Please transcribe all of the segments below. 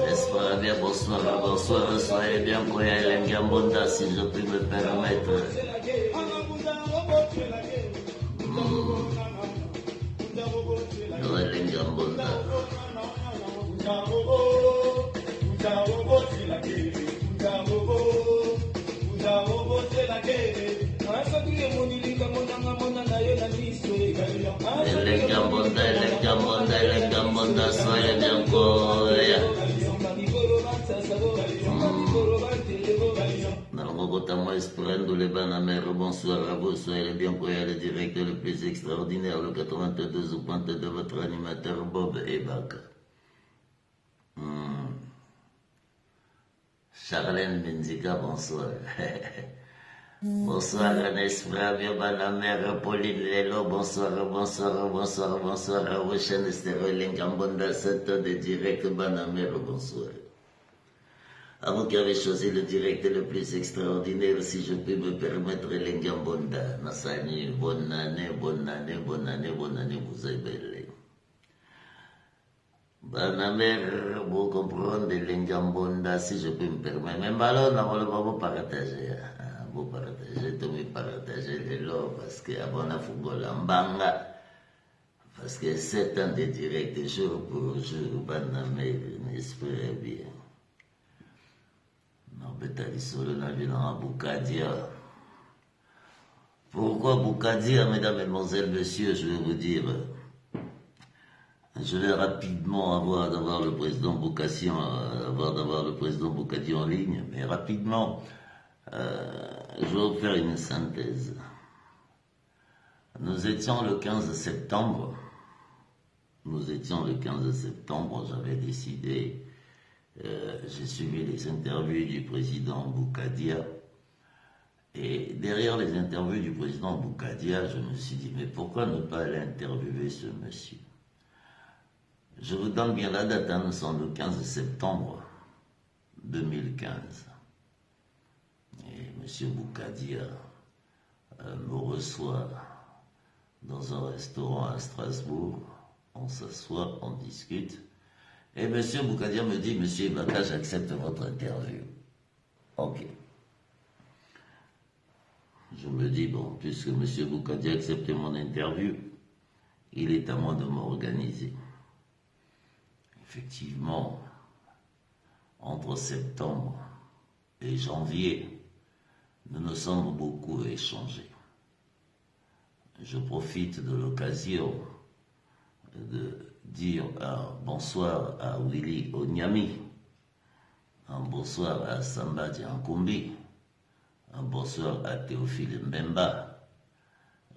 J'espère bien, bonsoir, soyez bien pour Hélène Gambonda, si je puis me permettre. Hélène Gambonda. Hélène Gambonda, soyez bien pour Nalogotamo Esperando le Banamero, bonsoir à vous, soyez bien pour le directeur le plus extraordinaire, le 92.2 de votre animateur Bob Ebaka. Charlène Benzika, bonsoir. Bonsoir Ernest Flavio Banamero, Pauline Lelo, bonsoir à vous, chaîne Sterling Gambonda, 7 ans de direct Banamero, bonsoir. À vous qui avez choisi le direct le plus extraordinaire, si je peux me permettre, Lengambonda. Nassani, bonne année, vous êtes belle. Banamère, vous comprenez, Lengambonda, si je peux me permettre. Même alors, on va vous partager. Vous partagez, tout me partager les lots, parce que avant la football en banga, parce que 7 ans de direct, jour pour jour, Banamère, n'espérez bien. Pourquoi Boukadia, mesdames, mesdemoiselles, messieurs, je vais vous dire, je vais rapidement d'avoir le président Boukassi en ligne, mais rapidement, je vais vous faire une synthèse. Nous étions le 15 septembre, j'avais décidé. J'ai suivi les interviews du président Boukadia et derrière les interviews du président Boukadia, je me suis dit, mais pourquoi ne pas aller interviewer ce monsieur? Je vous donne bien la date, nous sommes le 15 septembre 2015. Et monsieur Boukadia me reçoit dans un restaurant à Strasbourg, on s'assoit, on discute. Et M. Boukadia me dit, Monsieur Ebaka, j'accepte votre interview. Ok. Je me dis, bon, puisque M. Boukadia a accepté mon interview, il est à moi de m'organiser. Effectivement, entre septembre et janvier, nous nous sommes beaucoup échangés. Je profite de l'occasion de dire un bonsoir à Willy Onyami, un bonsoir à Samba Diankumbi, un bonsoir à Théophile Mbemba.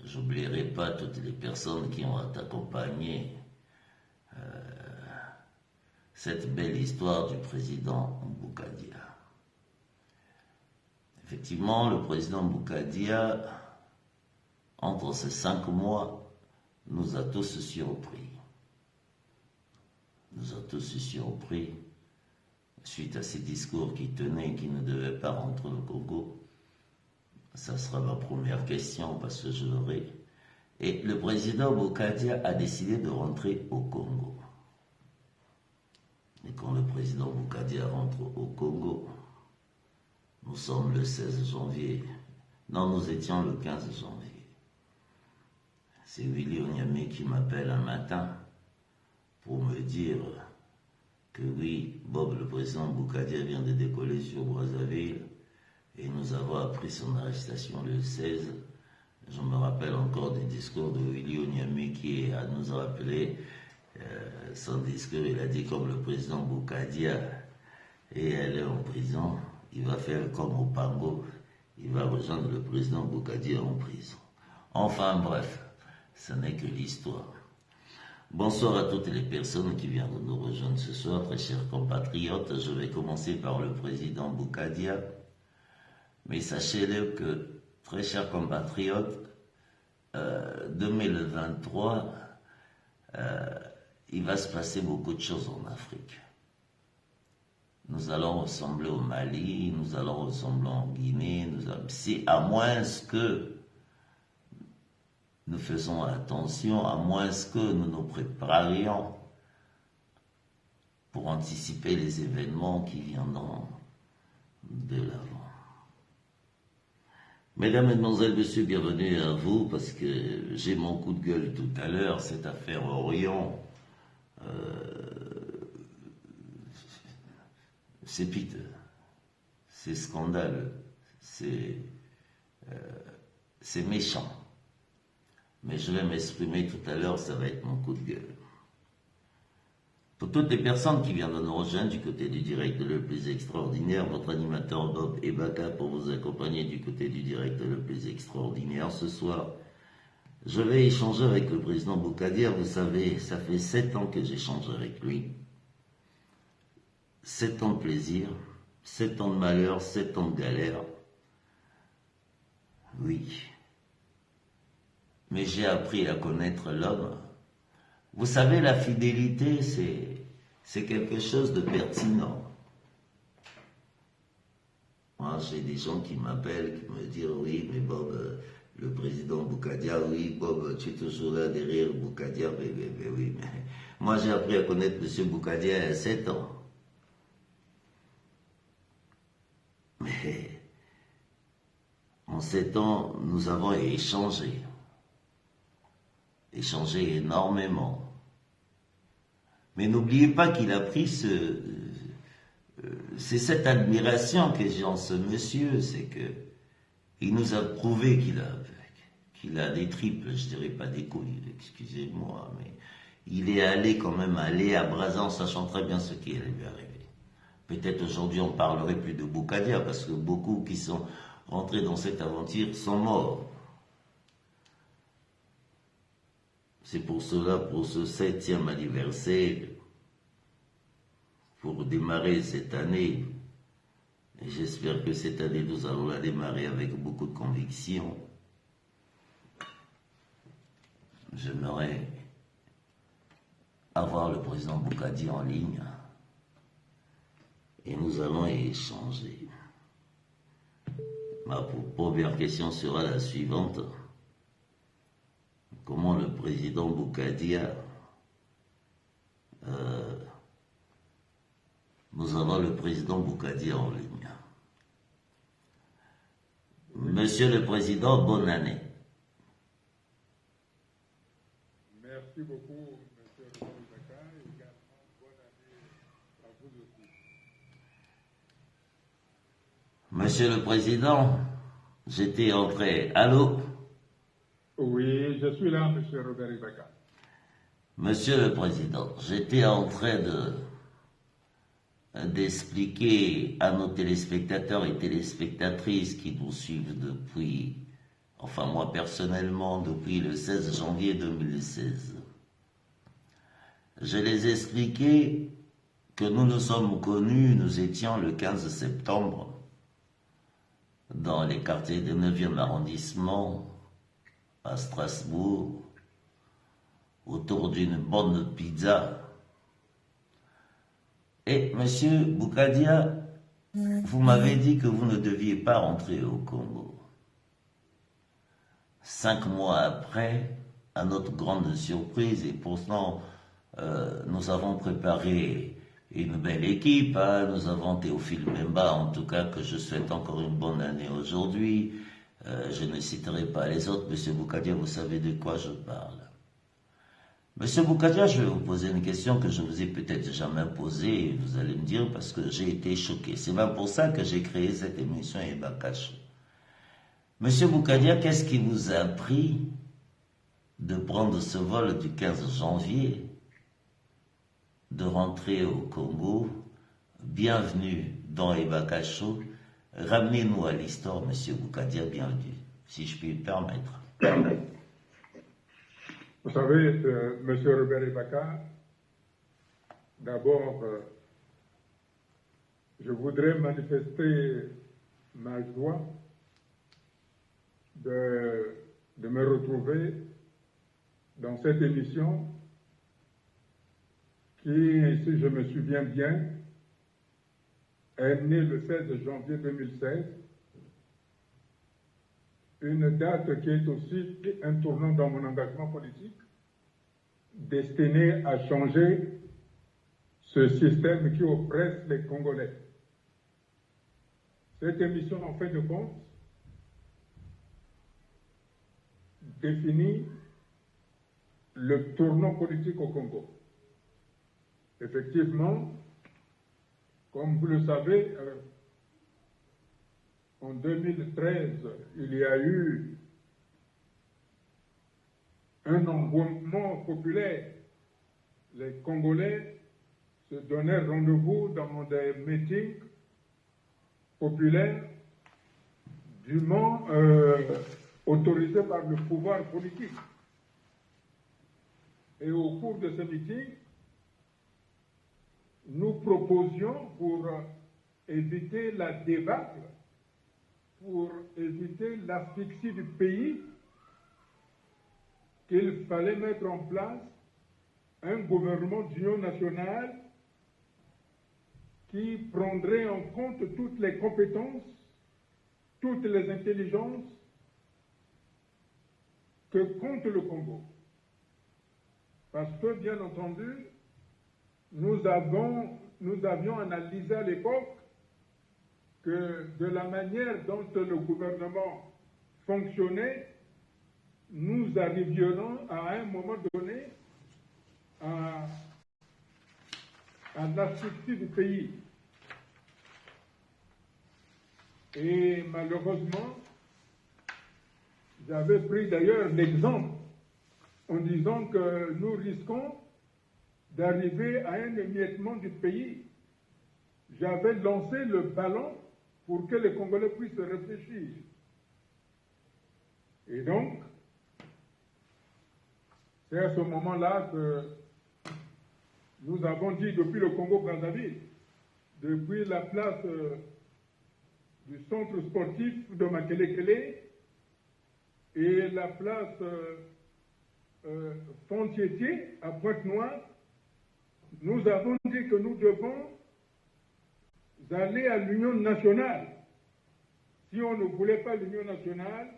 J'oublierai pas toutes les personnes qui ont accompagné cette belle histoire du président Boukadia. Effectivement, le président Boukadia, entre ces 5 mois, nous a tous surpris. Suite à ces discours qui tenaient, qui ne devaient pas rentrer au Congo. Ça sera ma première question parce que je l'aurai. Et le président Boukadia a décidé de rentrer au Congo. Et quand le président Boukadia rentre au Congo, nous sommes le 16 janvier. Non, nous étions le 15 janvier. C'est Willy Onyame qui m'appelle un matin pour me dire que oui, Bob, le président Boukadia vient de décoller sur Brazzaville et nous avons appris son arrestation le 16. Je me rappelle encore du discours de Willy Onyame qui nous a rappelé son discours. Il a dit comme le président Boukadia est allé en prison, il va faire comme au Pango, il va rejoindre le président Boukadia en prison. Enfin bref, ce n'est que l'histoire. Bonsoir à toutes les personnes qui viennent de nous rejoindre ce soir, très chers compatriotes. Je vais commencer par le président Boukadia. Mais sachez-le que, très chers compatriotes, 2023 il va se passer beaucoup de choses en Afrique. Nous allons ressembler au Mali, nous allons ressembler en Guinée, à moins que nous faisons attention, à moins que nous nous préparions pour anticiper les événements qui viendront de l'avant. Mesdames, Mesdemoiselles, Messieurs, bienvenue à vous, parce que j'ai mon coup de gueule tout à l'heure, cette affaire Orion, c'est piteux, c'est scandaleux, c'est méchant. Mais je vais m'exprimer tout à l'heure, ça va être mon coup de gueule. Pour toutes les personnes qui viennent de nous rejoindre du côté du direct le plus extraordinaire, votre animateur Bob Ebaka pour vous accompagner du côté du direct le plus extraordinaire. Ce soir, je vais échanger avec le président Boukadia. Vous savez, ça fait 7 ans que j'échange avec lui. 7 ans de plaisir, 7 ans de malheur, 7 ans de galère. Oui. Mais j'ai appris à connaître l'homme. Vous savez, la fidélité, c'est quelque chose de pertinent. Moi, j'ai des gens qui m'appellent, qui me disent, oui, mais Bob, le président Boukadia, oui, Bob, tu es toujours là derrière Boukadia, mais oui, mais moi, j'ai appris à connaître M. Boukadia il y a 7 ans. Mais en 7 ans, nous avons échangé énormément. Mais n'oubliez pas qu'il a pris c'est cette admiration que j'ai en ce monsieur, c'est que il nous a prouvé qu'il a des triples, je dirais pas des couilles, excusez-moi, mais il est allé quand même aller à Brazza en sachant très bien ce qui allait lui arriver. Peut-être aujourd'hui on parlerait plus de Boukadia parce que beaucoup qui sont rentrés dans cette aventure sont morts. C'est pour cela, pour ce 7e anniversaire, pour démarrer cette année, et j'espère que cette année nous allons la démarrer avec beaucoup de conviction. J'aimerais avoir le président Boukadia en ligne et nous allons échanger. Ma première question sera la suivante. Comment le président Boukadia, nous avons le président Boukadia en ligne. Monsieur le Président, bonne année. Merci beaucoup, Monsieur Ebaka, et également bonne année à vous aussi. Monsieur le Président, j'étais en train... Allô? Oui, je suis là, Monsieur Robert Ebaka. Monsieur le Président, j'étais en train d'expliquer à nos téléspectateurs et téléspectatrices qui nous suivent depuis, enfin moi personnellement, depuis le 16 janvier 2016. Je les ai expliqué que nous nous sommes connus, nous étions le 15 septembre dans les quartiers du 9e arrondissement à Strasbourg, autour d'une bonne pizza. Et monsieur Boukadia, vous m'avez dit que vous ne deviez pas rentrer au Congo. 5 mois après, à notre grande surprise, et pourtant nous avons préparé une belle équipe, hein. Nous avons Théophile Bemba, en tout cas que je souhaite encore une bonne année aujourd'hui. Je ne citerai pas les autres. Monsieur Boukadia, vous savez de quoi je parle. Monsieur Boukadia, je vais vous poser une question que je ne vous ai peut-être jamais posée, et vous allez me dire parce que j'ai été choqué. C'est même pour ça que j'ai créé cette émission Ebaka Show. Monsieur Boukadia, qu'est-ce qui vous a pris de prendre ce vol du 15 janvier, de rentrer au Congo? Bienvenue dans Ebaka Show. Ramenez-nous à l'histoire, monsieur Boukadia, bienvenue, si je puis me permettre. Vous savez, Monsieur Robert Ebaka, d'abord, je voudrais manifester ma joie de me retrouver dans cette émission qui, si je me souviens bien, est né le 16 janvier 2016, une date qui est aussi un tournant dans mon engagement politique, destiné à changer ce système qui oppresse les Congolais. Cette émission, en fin de compte, définit le tournant politique au Congo. Effectivement, comme vous le savez, en 2013, il y a eu un engouement populaire. Les Congolais se donnaient rendez-vous dans des meetings populaires dûment autorisés par le pouvoir politique. Et au cours de ce meeting, nous proposions, pour éviter la débâcle, pour éviter l'asphyxie du pays, qu'il fallait mettre en place un gouvernement d'union nationale qui prendrait en compte toutes les compétences, toutes les intelligences que compte le Congo. Parce que, bien entendu, nous avions analysé à l'époque que de la manière dont le gouvernement fonctionnait, nous arrivions à un moment donné à l'asphyxie du pays. Et malheureusement, j'avais pris d'ailleurs l'exemple en disant que nous risquons d'arriver à un émiettement du pays. J'avais lancé le ballon pour que les Congolais puissent réfléchir. Et donc, c'est à ce moment-là que nous avons dit, depuis le Congo-Brazzaville, depuis la place du centre sportif de Makelekele et la place Fontietier à Pointe-Noire, nous avons dit que nous devons aller à l'Union nationale. Si on ne voulait pas l'Union nationale,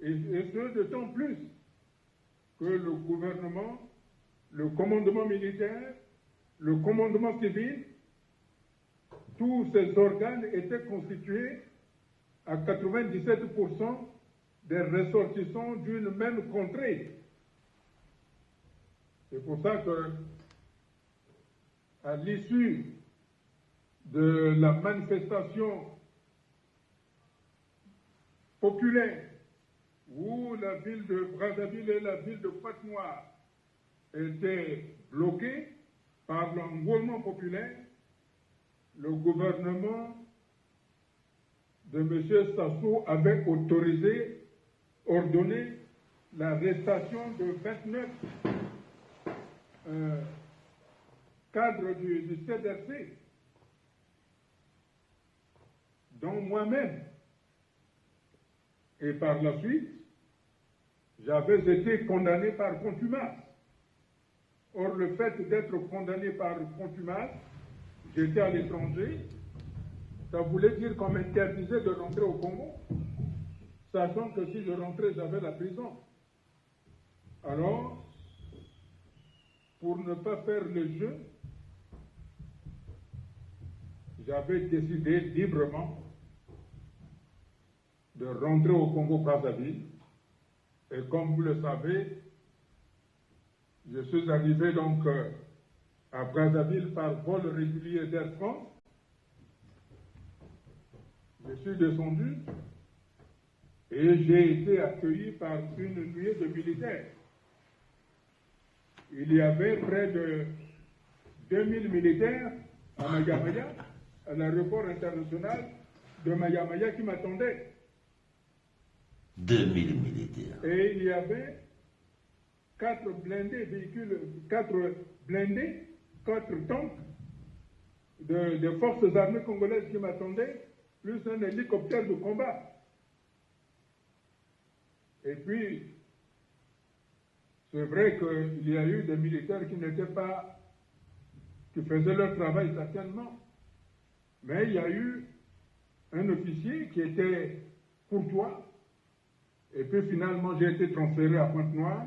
et ce d'autant plus que le gouvernement, le commandement militaire, le commandement civil, tous ces organes étaient constitués à 97% des ressortissants d'une même contrée. C'est pour ça que, à l'issue de la manifestation populaire où la ville de Brazzaville et la ville de Pointe-Noire étaient bloquées par l'engouement populaire, le gouvernement de M. Sassou avait ordonné l'arrestation de 29 cadres du CDRC, dont moi-même. Et par la suite, j'avais été condamné par contumace. Or, le fait d'être condamné par contumace, j'étais à l'étranger, ça voulait dire qu'on m'interdisait de rentrer au Congo, sachant que si je rentrais, j'avais la prison. Alors, pour ne pas faire le jeu, j'avais décidé librement de rentrer au Congo-Brazzaville. Et comme vous le savez, je suis arrivé donc à Brazzaville par vol régulier d'Air France. Je suis descendu et j'ai été accueilli par une nuée de militaires. Il y avait près de 2000 militaires à Mayamaya, à l'aéroport international de Mayamaya qui m'attendaient. 2000 militaires. Et il y avait 4 blindés, 4 tanks de forces armées congolaises qui m'attendaient, plus un hélicoptère de combat. Et puis, c'est vrai qu'il y a eu des militaires qui n'étaient pas, qui faisaient leur travail certainement, mais il y a eu un officier qui était courtois, et puis finalement j'ai été transféré à Pointe-Noire,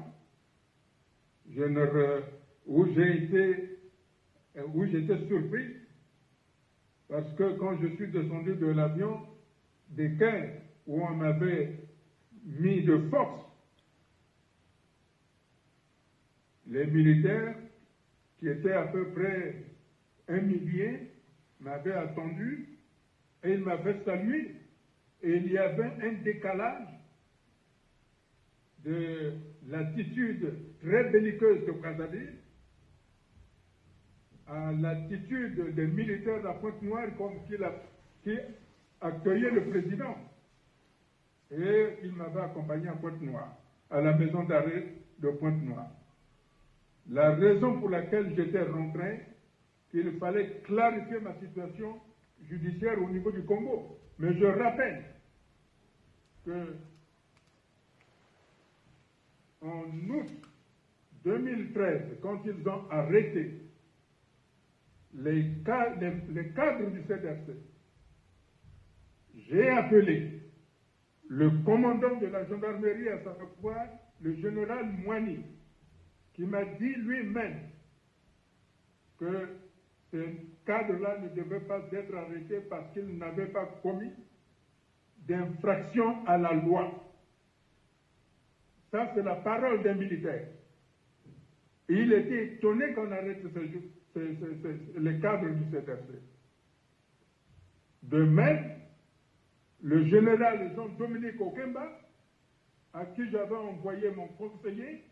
où j'étais surpris, parce que quand je suis descendu de l'avion, des quais où on m'avait mis de force, les militaires, qui étaient à peu près 1 millier, m'avaient attendu et ils m'avaient salué. Et il y avait un décalage de l'attitude très belliqueuse de Brazzaville à l'attitude des militaires de la Pointe-Noire qui accueillaient le président. Et il m'avait accompagné à Pointe-Noire, à la maison d'arrêt de Pointe-Noire. La raison pour laquelle j'étais rentré, qu'il fallait clarifier ma situation judiciaire au niveau du Congo. Mais je rappelle que en août 2013, quand ils ont arrêté les cadres du CDRC, j'ai appelé le commandant de la gendarmerie, à savoir le général Moigny, qui m'a dit lui-même que ces cadres-là ne devaient pas être arrêtés parce qu'ils n'avaient pas commis d'infraction à la loi. Ça, c'est la parole d'un militaire. Et il était étonné qu'on arrête les cadres du CDRC. De même, le général Jean-Dominique Okemba, à qui j'avais envoyé mon conseiller,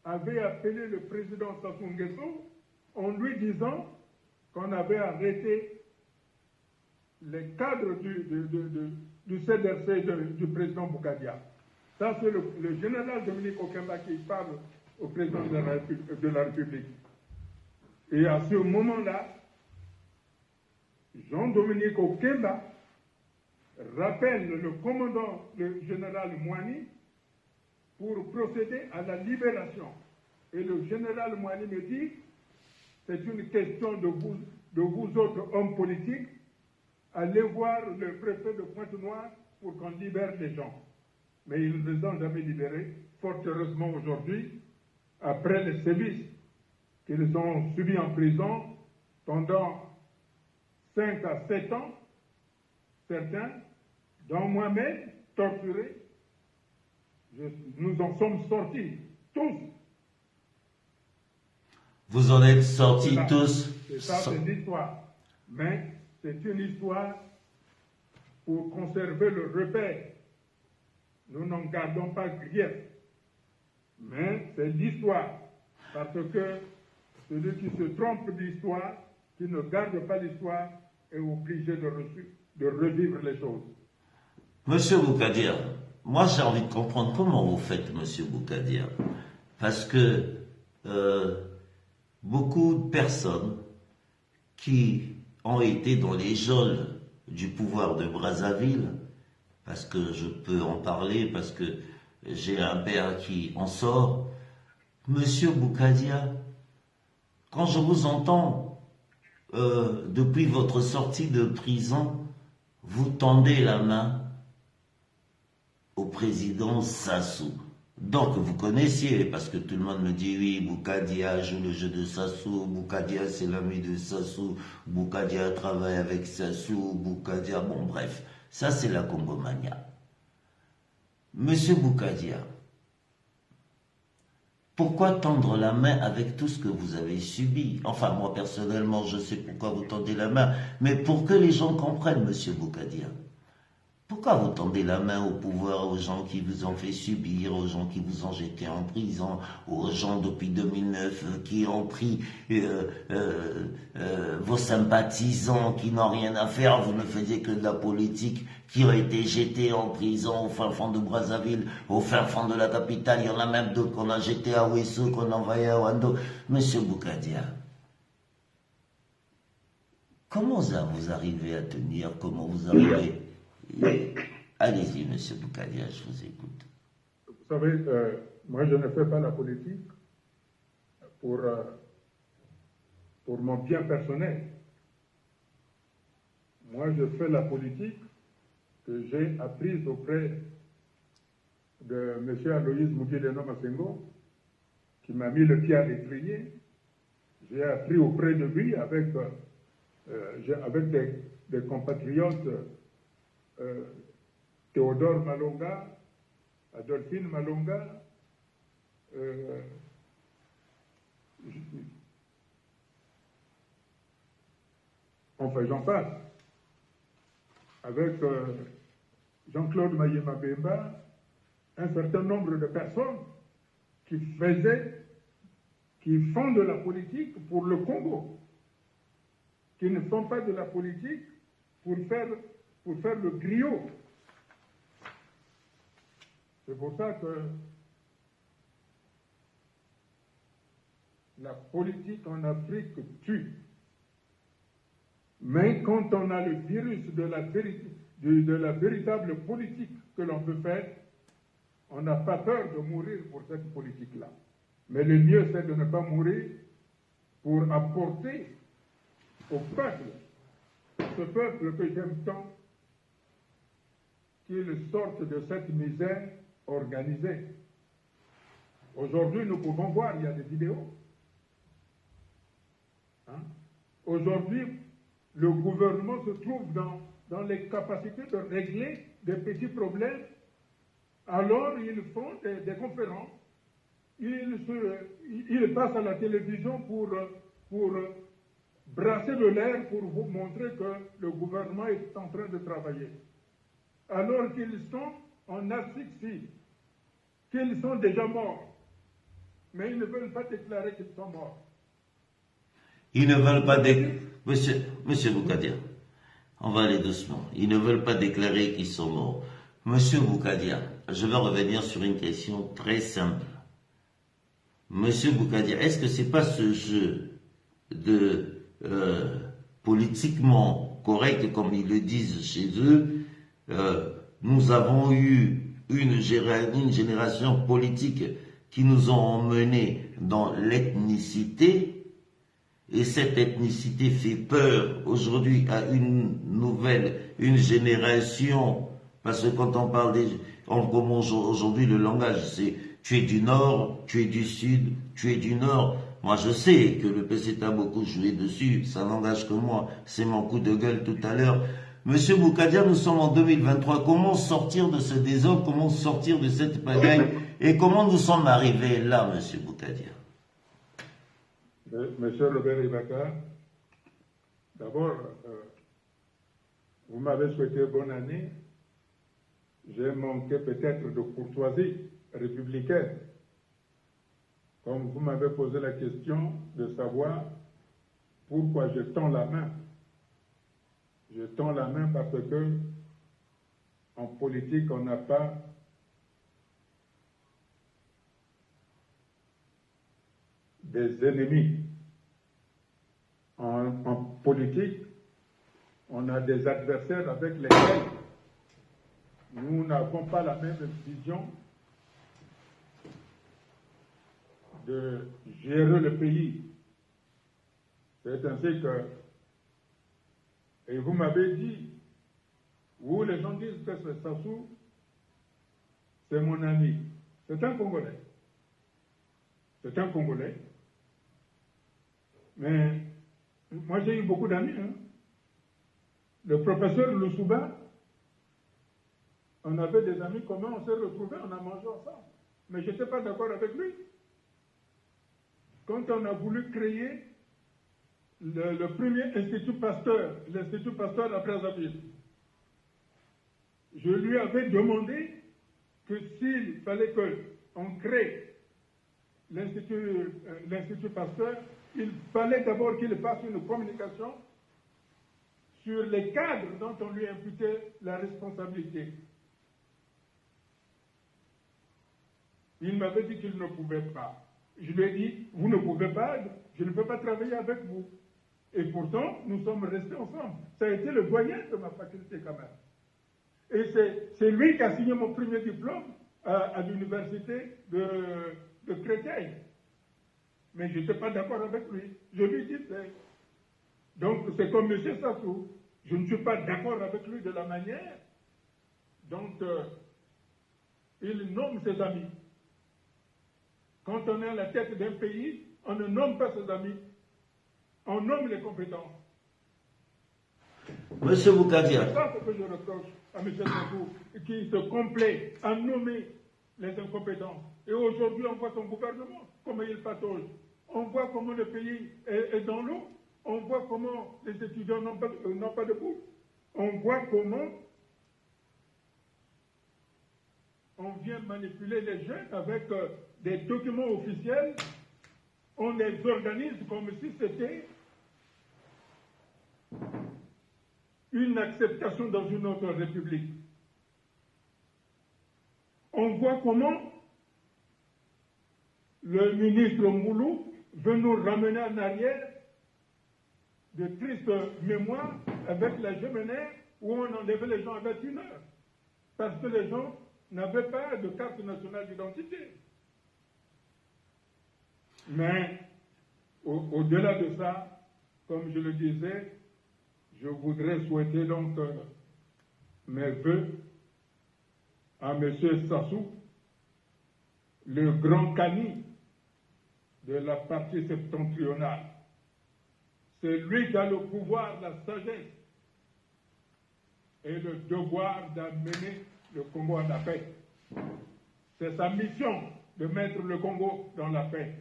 avait appelé le président Sassou Nguesso en lui disant qu'on avait arrêté les cadres du CDRC du président Bougadia. Ça, c'est le général Dominique Okemba qui parle au président de la République. Et à ce moment-là, Jean-Dominique Okemba rappelle le commandant, le général Moigny, pour procéder à la libération. Et le général Moigny me dit, c'est une question de vous autres hommes politiques, allez voir le préfet de Pointe-Noire pour qu'on libère les gens. Mais ils ne les ont jamais libérés. Fort heureusement aujourd'hui, après les sévices qu'ils ont subis en prison pendant 5 à 7 ans, certains, dont moi-même, torturés, nous en sommes sortis, tous. Vous en êtes sortis tous. Et ça, c'est l'histoire. Mais c'est une histoire pour conserver le repère. Nous n'en gardons pas grief. Mais c'est l'histoire. Parce que celui qui se trompe d'histoire, qui ne garde pas l'histoire, est obligé de revivre les choses. Monsieur Bougadia, moi j'ai envie de comprendre comment vous faites, Monsieur Bougadia. Parce que beaucoup de personnes qui ont été dans les geôles du pouvoir de Brazzaville, parce que je peux en parler, parce que j'ai un père qui en sort. Monsieur Bougadia, quand je vous entends, depuis votre sortie de prison, vous tendez la main au président Sassou. Donc vous connaissiez, parce que tout le monde me dit oui, Bougadia joue le jeu de Sassou, Bougadia c'est l'ami de Sassou, Bougadia travaille avec Sassou, Bougadia, bon bref, ça c'est la Congomania. Monsieur Bougadia, pourquoi tendre la main avec tout ce que vous avez subi? Enfin, moi personnellement, je sais pourquoi vous tendez la main, mais pour que les gens comprennent, Monsieur Bougadia, pourquoi vous tendez la main au pouvoir, aux gens qui vous ont fait subir, aux gens qui vous ont jeté en prison, aux gens depuis 2009 qui ont pris vos sympathisants qui n'ont rien à faire, vous ne faisiez que de la politique, qui ont été jetés en prison au fin fond de Brazzaville, au fin fond de la capitale, il y en a même d'autres qu'on a jetés à Ouessou, qu'on a envoyé à Wando. Monsieur Bougadia, comment vous arrivez à tenir, comment vous arrivez... Allez-y, Monsieur Bougadia, je vous écoute. Vous savez, moi je ne fais pas la politique pour mon bien personnel. Moi je fais la politique que j'ai apprise auprès de M. Aloïse Mugileno Masengo, qui m'a mis le pied à l'étrier. J'ai appris auprès de lui avec des compatriotes, Théodore Malonga, Adolphine Malonga, enfin j'en passe, avec Jean-Claude Mayema Bemba, un certain nombre de personnes qui font de la politique pour le Congo, qui ne font pas de la politique pour faire le griot. C'est pour ça que la politique en Afrique tue. Mais quand on a le virus de la véritable politique que l'on peut faire, on n'a pas peur de mourir pour cette politique-là. Mais le mieux, c'est de ne pas mourir pour apporter au peuple, ce peuple que j'aime tant, qu'il sorte de cette misère organisée. Aujourd'hui, nous pouvons voir, il y a des vidéos. Aujourd'hui, le gouvernement se trouve dans les capacités de régler des petits problèmes. Alors, ils font des conférences. Ils passent à la télévision pour brasser de l'air, pour vous montrer que le gouvernement est en train de travailler. Alors qu'ils sont en asphyxie, qu'ils sont déjà morts. Mais ils ne veulent pas déclarer qu'ils sont morts. Ils ne veulent pas déclarer... Monsieur Boukadia, on va aller doucement. Ils ne veulent pas déclarer qu'ils sont morts. Monsieur Boukadia, je vais revenir sur une question très simple. Monsieur Boukadia, est-ce que c'est pas ce jeu de politiquement correct, comme ils le disent chez eux, nous avons eu une génération politique qui nous ont emmenés dans l'ethnicité, et cette ethnicité fait peur aujourd'hui à une génération, parce que quand on parle comme aujourd'hui le langage, c'est tu es du Nord, tu es du Sud, tu es du Nord. Moi je sais que le PC a beaucoup joué dessus, ça n'engage que moi, c'est mon coup de gueule tout à l'heure. Monsieur Boukadia, nous sommes en 2023, comment sortir de ce désordre, comment sortir de cette pagaille, et comment nous sommes arrivés là, monsieur Boukadia? Monsieur Robert Ibaka, d'abord, vous m'avez souhaité bonne année. J'ai manqué peut-être de courtoisie républicaine. Comme vous m'avez posé la question de savoir pourquoi je tends la main. Je tends la main parce que en politique, on n'a pas des ennemis. En politique, on a des adversaires avec lesquels nous n'avons pas la même vision de gérer le pays. C'est ainsi que, et vous m'avez dit, vous les gens disent que ce Sassou, c'est mon ami. C'est un Congolais. C'est un Congolais. Mais moi j'ai eu beaucoup d'amis. Le professeur Loussouba, on avait des amis communs, on s'est retrouvés, on a mangé ensemble. Mais je n'étais pas d'accord avec lui. Quand on a voulu créer le premier Institut Pasteur, l'Institut Pasteur à Brazzaville, je lui avais demandé que s'il fallait qu'on crée l'Institut Pasteur, il fallait d'abord qu'il fasse une communication sur les cadres dont on lui imputait la responsabilité. Il m'avait dit qu'il ne pouvait pas. Je lui ai dit, vous ne pouvez pas, je ne peux pas travailler avec vous. Et pourtant, nous sommes restés ensemble. Ça a été le doyen de ma faculté quand même. Et c'est lui qui a signé mon premier diplôme à l'université de Créteil. Mais je n'étais pas d'accord avec lui. Je lui disais. Donc c'est comme M. Sassou. Je ne suis pas d'accord avec lui de la manière dont il nomme ses amis. Quand on est à la tête d'un pays, on ne nomme pas ses amis. On nomme les compétences. Monsieur Boukadia. C'est ça ce que je reproche à M. Sassou, qui se complaît à nommer les incompétents. Et aujourd'hui, on voit son gouvernement, comment il patauge. On voit comment le pays est dans l'eau. On voit comment les étudiants n'ont pas de bourse. On voit comment on vient manipuler les jeunes avec des documents officiels. On les organise comme si c'était une acceptation dans une autre république. On voit comment le ministre Moulou veut nous ramener en arrière de tristes mémoires avec la Gémenaire où on enlevait les gens à 21 heures parce que les gens n'avaient pas de carte nationale d'identité. Mais au-delà de ça, comme je le disais, je voudrais souhaiter donc mes vœux à M. Sassou, le grand Kani de la partie septentrionale. C'est lui qui a le pouvoir, la sagesse et le devoir d'amener le Congo à la paix. C'est sa mission de mettre le Congo dans la paix.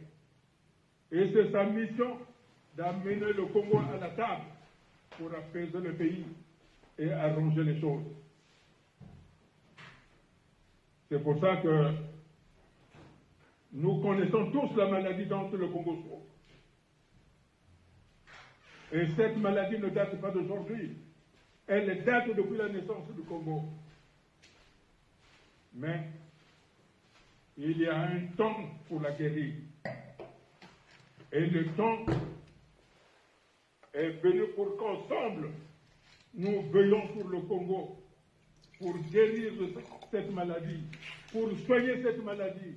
Et c'est sa mission d'amener le Congo à la table pour apaiser le pays et arranger les choses. C'est pour ça que nous connaissons tous la maladie dont le Congo souffre. Et cette maladie ne date pas d'aujourd'hui. Elle date depuis la naissance du Congo. Mais il y a un temps pour la guérir. Et le temps est venu pour qu'ensemble, nous veillons pour le Congo, pour guérir cette maladie, pour soigner cette maladie.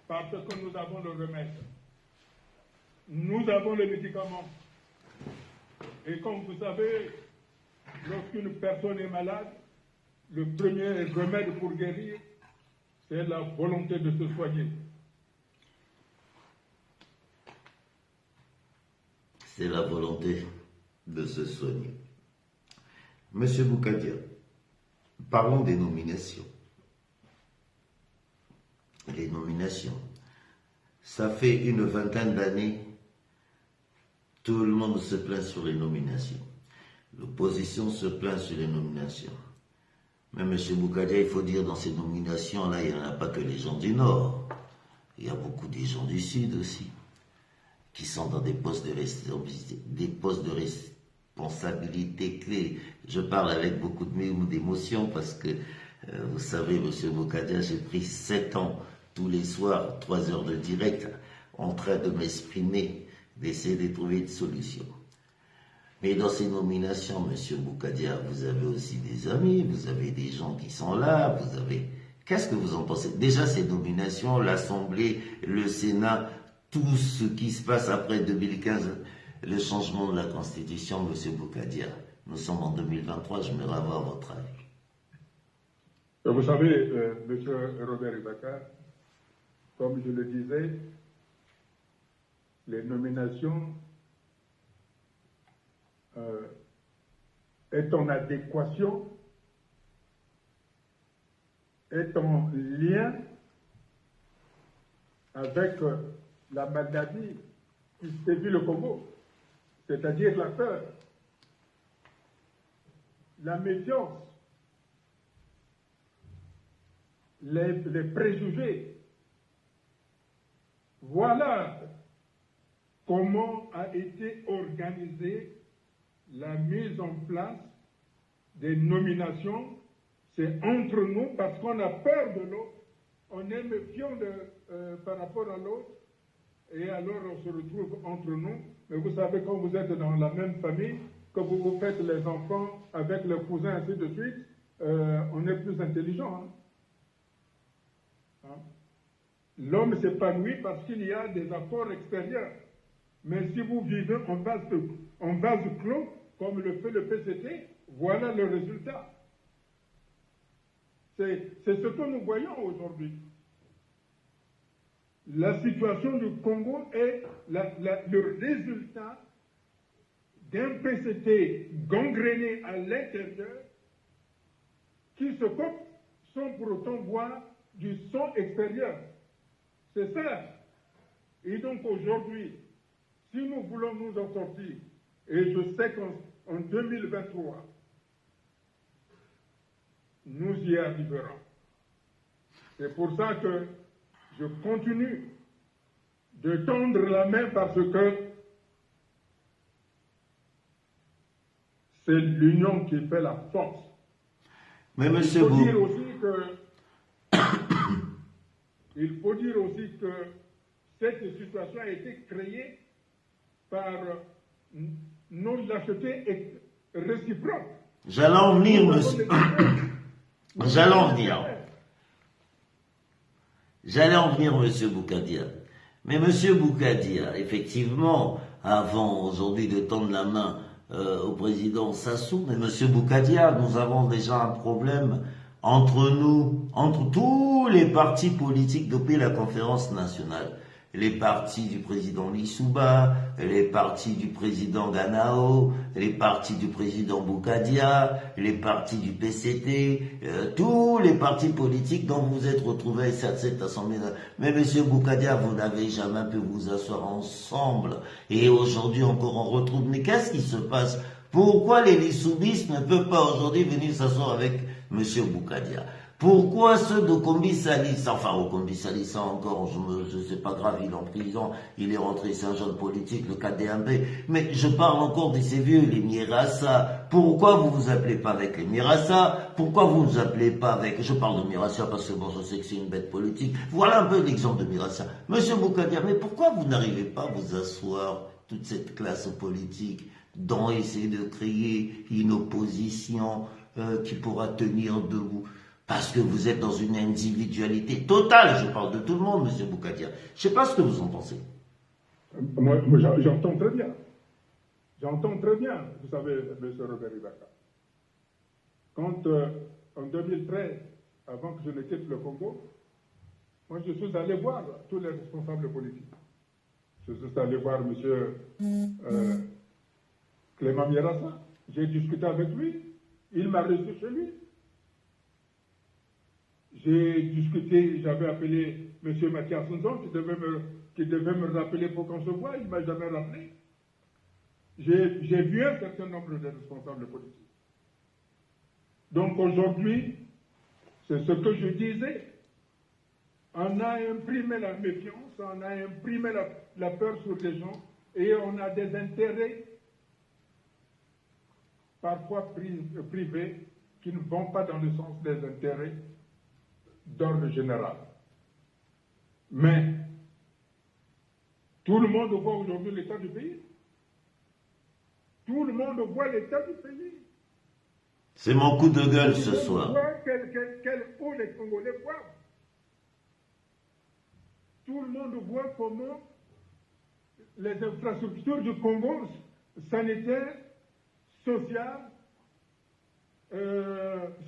Parce que nous avons le remède. Nous avons les médicaments. Et comme vous savez, lorsqu'une personne est malade, le premier remède pour guérir, c'est la volonté de se soigner. C'est la volonté de se soigner. Monsieur Boukadia, parlons des nominations. Les nominations. Ça fait une vingtaine d'années, tout le monde se plaint sur les nominations. L'opposition se plaint sur les nominations. Mais M. Boukadia, il faut dire, dans ces nominations-là, il n'y en a pas que les gens du Nord. Il y a beaucoup des gens du Sud aussi, qui sont dans des postes de responsabilité clés. Je parle avec beaucoup d'émotion parce que, vous savez, M. Boukadia, j'ai pris 7 ans tous les soirs, 3 heures de direct, en train de m'exprimer, d'essayer de trouver une solution. Mais dans ces nominations, M. Boukadia, vous avez aussi des amis, vous avez des gens qui sont là, vous avez... Qu'est-ce que vous en pensez? Déjà, ces nominations, l'Assemblée, le Sénat, tout ce qui se passe après 2015, le changement de la Constitution, M. Boukadia. Nous sommes en 2023, je me avoir votre avis. Vous savez, M. Robert Ibaka, comme je le disais, les nominations est en adéquation, est en lien avec la maladie qui sévit le Congo, c'est-à-dire la peur, la méfiance, les préjugés. Voilà comment a été organisée la mise en place des nominations. C'est entre nous parce qu'on a peur de l'autre, on est méfiant par rapport à l'autre, et alors on se retrouve entre nous. Mais vous savez, quand vous êtes dans la même famille, que vous faites les enfants avec les cousins, ainsi de suite, on est plus intelligent. Hein? Hein? L'homme s'épanouit parce qu'il y a des apports extérieurs. Mais si vous vivez en vase clos, comme le fait le PCT, voilà le résultat. C'est ce que nous voyons aujourd'hui. La situation du Congo est le résultat d'un PCT gangréné à l'intérieur qui se copte sans pour autant voir du son extérieur. C'est ça. Et donc aujourd'hui, si nous voulons nous en sortir, et je sais qu'en 2023, nous y arriverons. C'est pour ça que je continue de tendre la main parce que c'est l'union qui fait la force. Mais monsieur Bou... Il faut dire aussi que cette situation a été créée par nos lâchetés réciproques. J'allais en venir, monsieur. J'allais en venir, monsieur Boukadia. Mais monsieur Boukadia, effectivement, avant aujourd'hui de tendre la main au président Sassou, mais monsieur Boukadia, nous avons déjà un problème entre nous, entre tous les partis politiques depuis la conférence nationale. Les partis du président Lissouba, les partis du président Ganao, les partis du président Boukadia, les partis du PCT, tous les partis politiques dont vous êtes retrouvés à cette assemblée. Mais monsieur Boukadia, vous n'avez jamais pu vous asseoir ensemble. Et aujourd'hui encore on retrouve. Mais qu'est-ce qui se passe? Pourquoi les Lissoubistes ne peuvent pas aujourd'hui venir s'asseoir avec monsieur Boukadia? Pourquoi ceux de Kombi Salissa, enfin au Kombi Salissa encore, je sais pas grave, il est en prison, il est rentré, c'est un jeune politique, le KDMB, mais je parle encore de ces vieux, les Mirassa. Pourquoi vous vous appelez pas avec les Mirassa? Pourquoi vous ne vous appelez pas avec, je parle de Mirassa parce que bon, je sais que c'est une bête politique. Voilà un peu l'exemple de Mirassa. Monsieur Boukadia, mais pourquoi vous n'arrivez pas à vous asseoir, toute cette classe politique, dont essayer de créer une opposition qui pourra tenir debout? Parce que vous êtes dans une individualité totale, je parle de tout le monde, monsieur Boukadia. Je ne sais pas ce que vous en pensez. Moi j'entends très bien. J'entends très bien, vous savez, monsieur Robert Ibaka. Quand, en 2013, avant que je ne quitte le Congo, moi je suis allé voir tous les responsables politiques. Je suis allé voir monsieur Clément Mirassa. J'ai discuté avec lui. Il m'a reçu chez lui. J'ai discuté, j'avais appelé M. Mathias Sonson qui devait me rappeler pour qu'on se voie, il ne m'a jamais rappelé. J'ai vu un certain nombre de responsables politiques. Donc aujourd'hui, c'est ce que je disais. On a imprimé la méfiance, on a imprimé la peur sur les gens et on a des intérêts parfois privés qui ne vont pas dans le sens des intérêts d'ordre général. Mais tout le monde voit aujourd'hui l'état du pays. Tout le monde voit l'état du pays. C'est mon coup de gueule ce soir. Voit quel haut les Congolais voient. Tout le monde voit comment les infrastructures du Congo, sanitaires, sociales,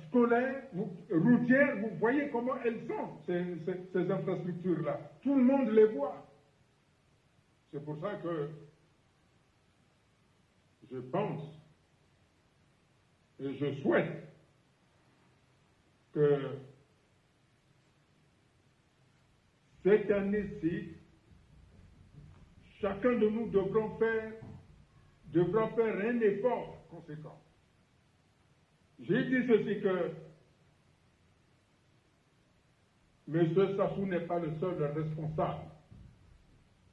scolaires, routières, vous voyez comment elles sont, ces infrastructures-là. Tout le monde les voit. C'est pour ça que je pense et je souhaite que cette année-ci, chacun de nous devra faire un effort conséquent. J'ai dit ceci que M. Sassou n'est pas le seul responsable.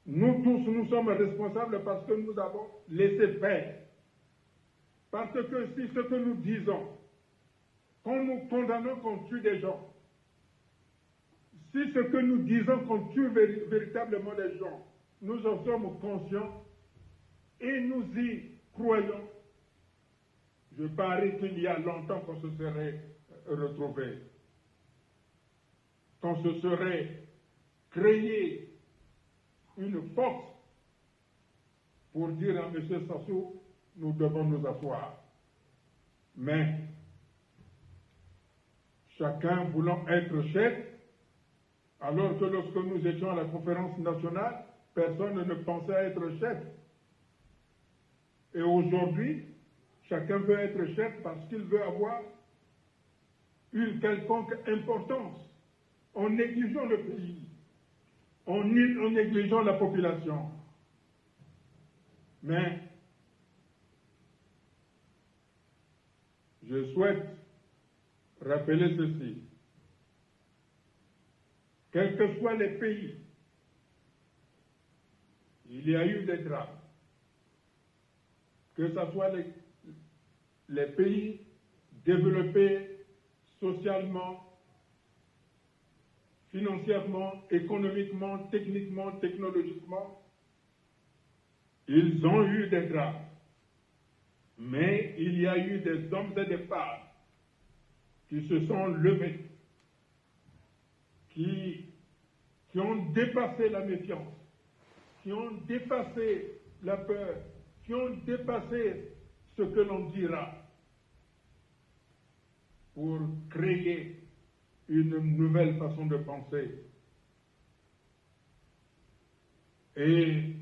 Nous tous, nous sommes responsables parce que nous avons laissé faire. Parce que si ce que nous disons, quand nous condamnons qu'on tue des gens, si ce que nous disons qu'on tue véritablement des gens, nous en sommes conscients et nous y croyons, je parie qu'il y a longtemps qu'on se serait retrouvés. qu'on se serait créé une force pour dire à M. Sassou, nous devons nous asseoir. Mais chacun voulant être chef, alors que lorsque nous étions à la conférence nationale, personne ne pensait être chef. Et aujourd'hui, chacun veut être chef parce qu'il veut avoir une quelconque importance en négligeant le pays, en négligeant la population. Mais je souhaite rappeler ceci. Quels que soient les pays, il y a eu des drames. Que ce soit les pays développés socialement, financièrement, économiquement, techniquement, technologiquement, ils ont eu des drames. Mais il y a eu des hommes et des femmes qui se sont levés, qui ont dépassé la méfiance, qui ont dépassé la peur, qui ont dépassé ce que l'on dira pour créer une nouvelle façon de penser. Et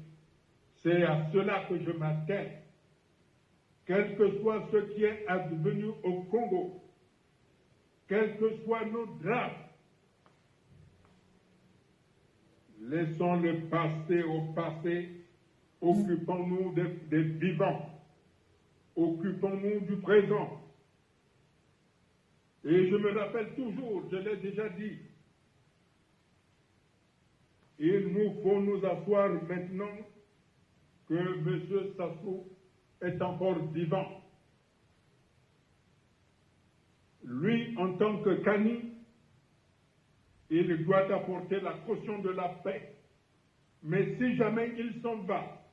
c'est à cela que je m'attends, quel que soit ce qui est advenu au Congo, quels que soient nos drames, laissons le passé au passé, occupons-nous des vivants, occupons-nous du présent. Et je me rappelle toujours, je l'ai déjà dit, il nous faut nous asseoir maintenant que M. Sassou est encore vivant. Lui, en tant que Kani, il doit apporter la caution de la paix. Mais si jamais il s'en va,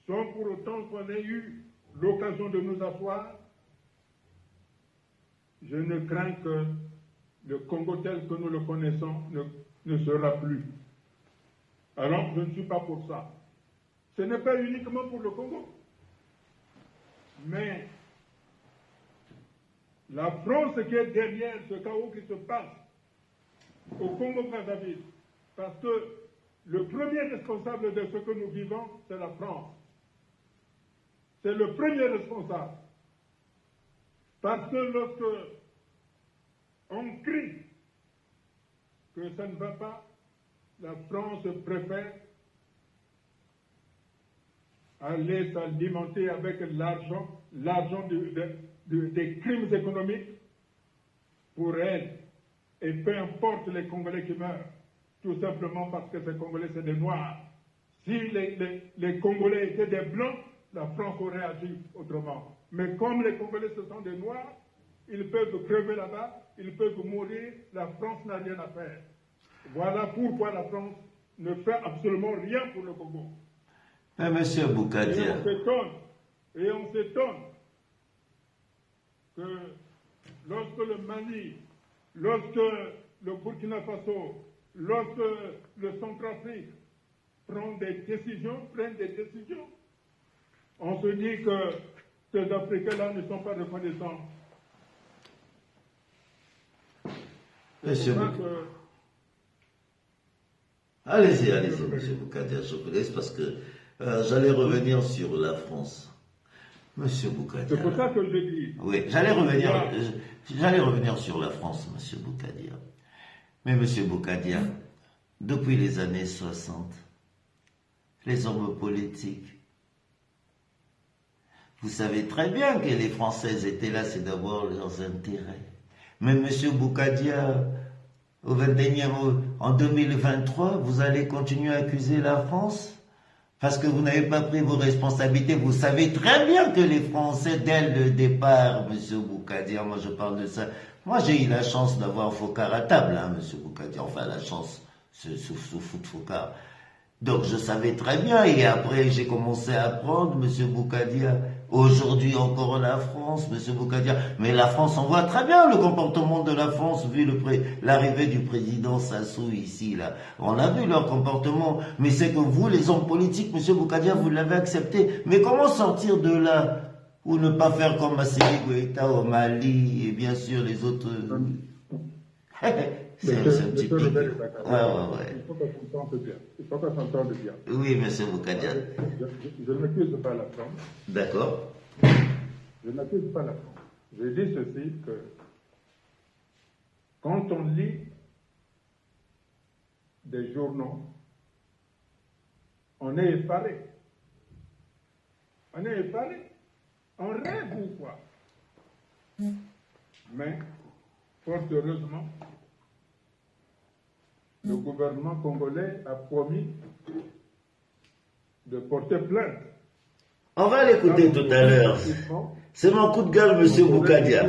sans pour autant qu'on ait eu l'occasion de nous asseoir, je ne crains que le Congo tel que nous le connaissons ne sera plus. Alors, je ne suis pas pour ça. Ce n'est pas uniquement pour le Congo. Mais la France qui est derrière ce chaos qui se passe au Congo-Brazzaville, parce que le premier responsable de ce que nous vivons, c'est la France. C'est le premier responsable. Parce que lorsque on crie que ça ne va pas, la France préfère aller s'alimenter avec l'argent des crimes économiques pour elle. Et peu importe les Congolais qui meurent, tout simplement parce que ces Congolais, c'est des Noirs. Si les Congolais étaient des Blancs, la France aurait agi autrement. Mais comme les Congolais, ce sont des Noirs, ils peuvent crever là-bas, ils peuvent mourir, la France n'a rien à faire. Voilà pourquoi la France ne fait absolument rien pour le Congo. Mais monsieur Boukadia... Et on s'étonne que lorsque le Mali, lorsque le Burkina Faso, lorsque le Centrafrique prennent des décisions, on se dit que ces Africains-là ne sont pas reconnaissants. Monsieur Allez-y, monsieur Boukadia, je vous laisse parce que j'allais revenir sur la France. Monsieur Boukadia. C'est pour ça que je dis. Oui, j'allais revenir sur la France, monsieur Boukadia. Mais monsieur Boukadia, depuis les années 60, les hommes politiques, vous savez très bien que les Français étaient là, c'est d'abord leurs intérêts. Mais monsieur Boukadia, en 2023, vous allez continuer à accuser la France parce que vous n'avez pas pris vos responsabilités. Vous savez très bien que les Français, dès le départ, monsieur Boukadia, moi je parle de ça. Moi j'ai eu la chance d'avoir Focard à table, hein, monsieur Boukadia. Enfin la chance, sous foot Focard. Donc je savais très bien, et après j'ai commencé à apprendre, monsieur Boukadia, Aujourd'hui encore la France, M. Boukadia. Mais la France, on voit très bien le comportement de la France vu l'arrivée du président Sassou ici, là. On a vu leur comportement. Mais c'est que vous, les hommes politiques, M. Boukadia, vous l'avez accepté. Mais comment sortir de là? Ou ne pas faire comme Assimi Goïta au Mali et bien sûr les autres. C'est un petit pic. Ouais. Il faut qu'on s'entende bien. Il faut qu'on s'entende bien. Oui, M. Boukadia. Je ne m'accuse pas la France. D'accord. Je n'accuse pas la France. Je dis ceci que quand on lit des journaux, on est effaré. On est effaré. On rêve ou quoi? Mais, fort heureusement, le gouvernement congolais a promis de porter plainte. On va l'écouter tout à l'heure. C'est mon coup de gueule, M. Boukadia.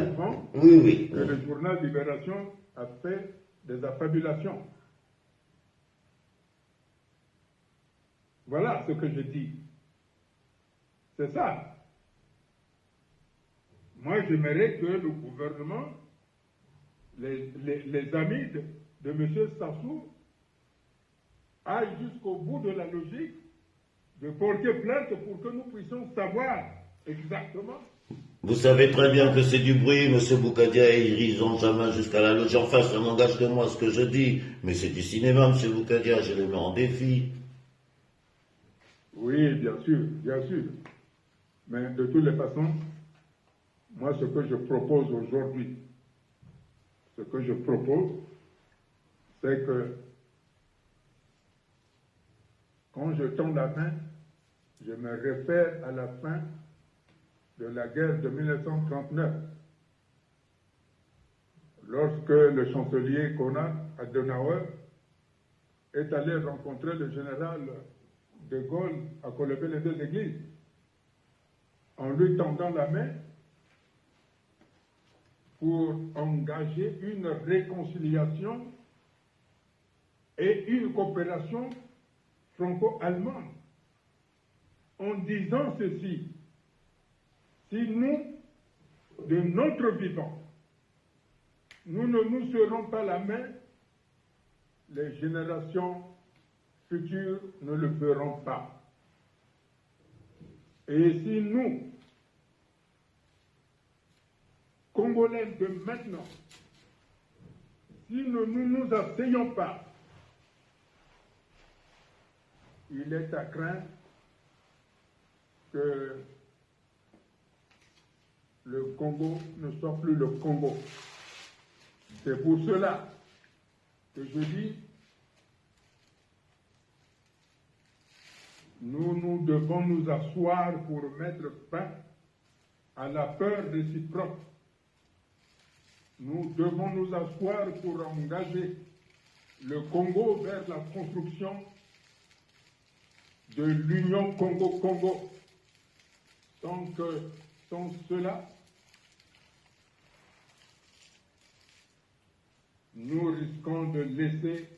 Oui, oui. Que le journal Libération a fait des affabulations. Voilà ce que je dis. C'est ça. Moi, j'aimerais que le gouvernement, les amis de M. Sassou, aillent jusqu'au bout de la logique de porter plainte pour que nous puissions savoir exactement. Vous savez très bien que c'est du bruit, M. Boukadia, et ils n'ont jamais jusqu'à la logique. Enfin, ça n'engage que moi ce que je dis. Mais c'est du cinéma, M. Boukadia, je les mets en défi. Oui, bien sûr, bien sûr. Mais de toutes les façons, moi, ce que je propose aujourd'hui, c'est que quand je tends la main, je me réfère à la fin de la guerre de 1939, lorsque le chancelier Konrad Adenauer est allé rencontrer le général de Gaulle à Colombe-les-Deux-Églises, en lui tendant la main pour engager une réconciliation et une coopération franco-allemande, en disant ceci: si nous, de notre vivant, nous ne nous serrons pas la main, les générations futures ne le feront pas. Et si nous, Congolais de maintenant, si nous ne nous asseyons pas, il est à craindre que le Congo ne soit plus le Congo. C'est pour cela que je dis, nous devons nous asseoir pour mettre fin à la peur réciproque. Nous devons nous asseoir pour engager le Congo vers la construction de l'Union Congo-Congo. Sans cela, nous risquons de laisser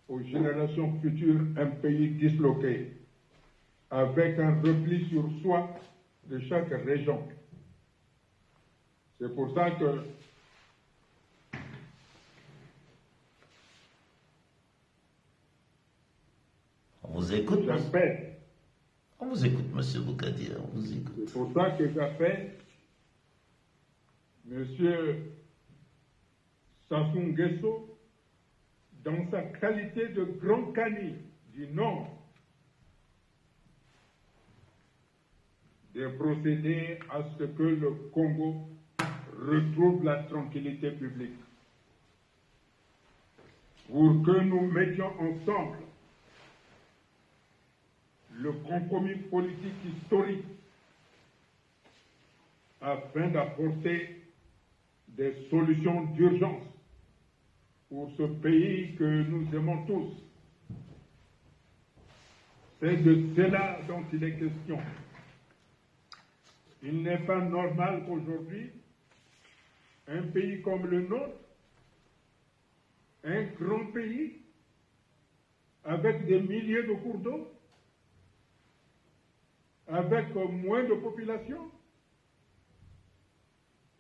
aux générations futures un pays disloqué, avec un repli sur soi de chaque région. C'est pour ça que on vous écoute, j'appelle. On vous écoute, M. Boukadia, on vous écoute. C'est pour ça que j'appelle M. Sassou Nguesso, dans sa qualité de grand Kani du Nord, de procéder à ce que le Congo retrouve la tranquillité publique. Pour que nous mettions ensemble le compromis politique historique afin d'apporter des solutions d'urgence pour ce pays que nous aimons tous. C'est de cela dont il est question. Il n'est pas normal qu'aujourd'hui, un pays comme le nôtre, un grand pays, avec des milliers de cours d'eau, avec moins de population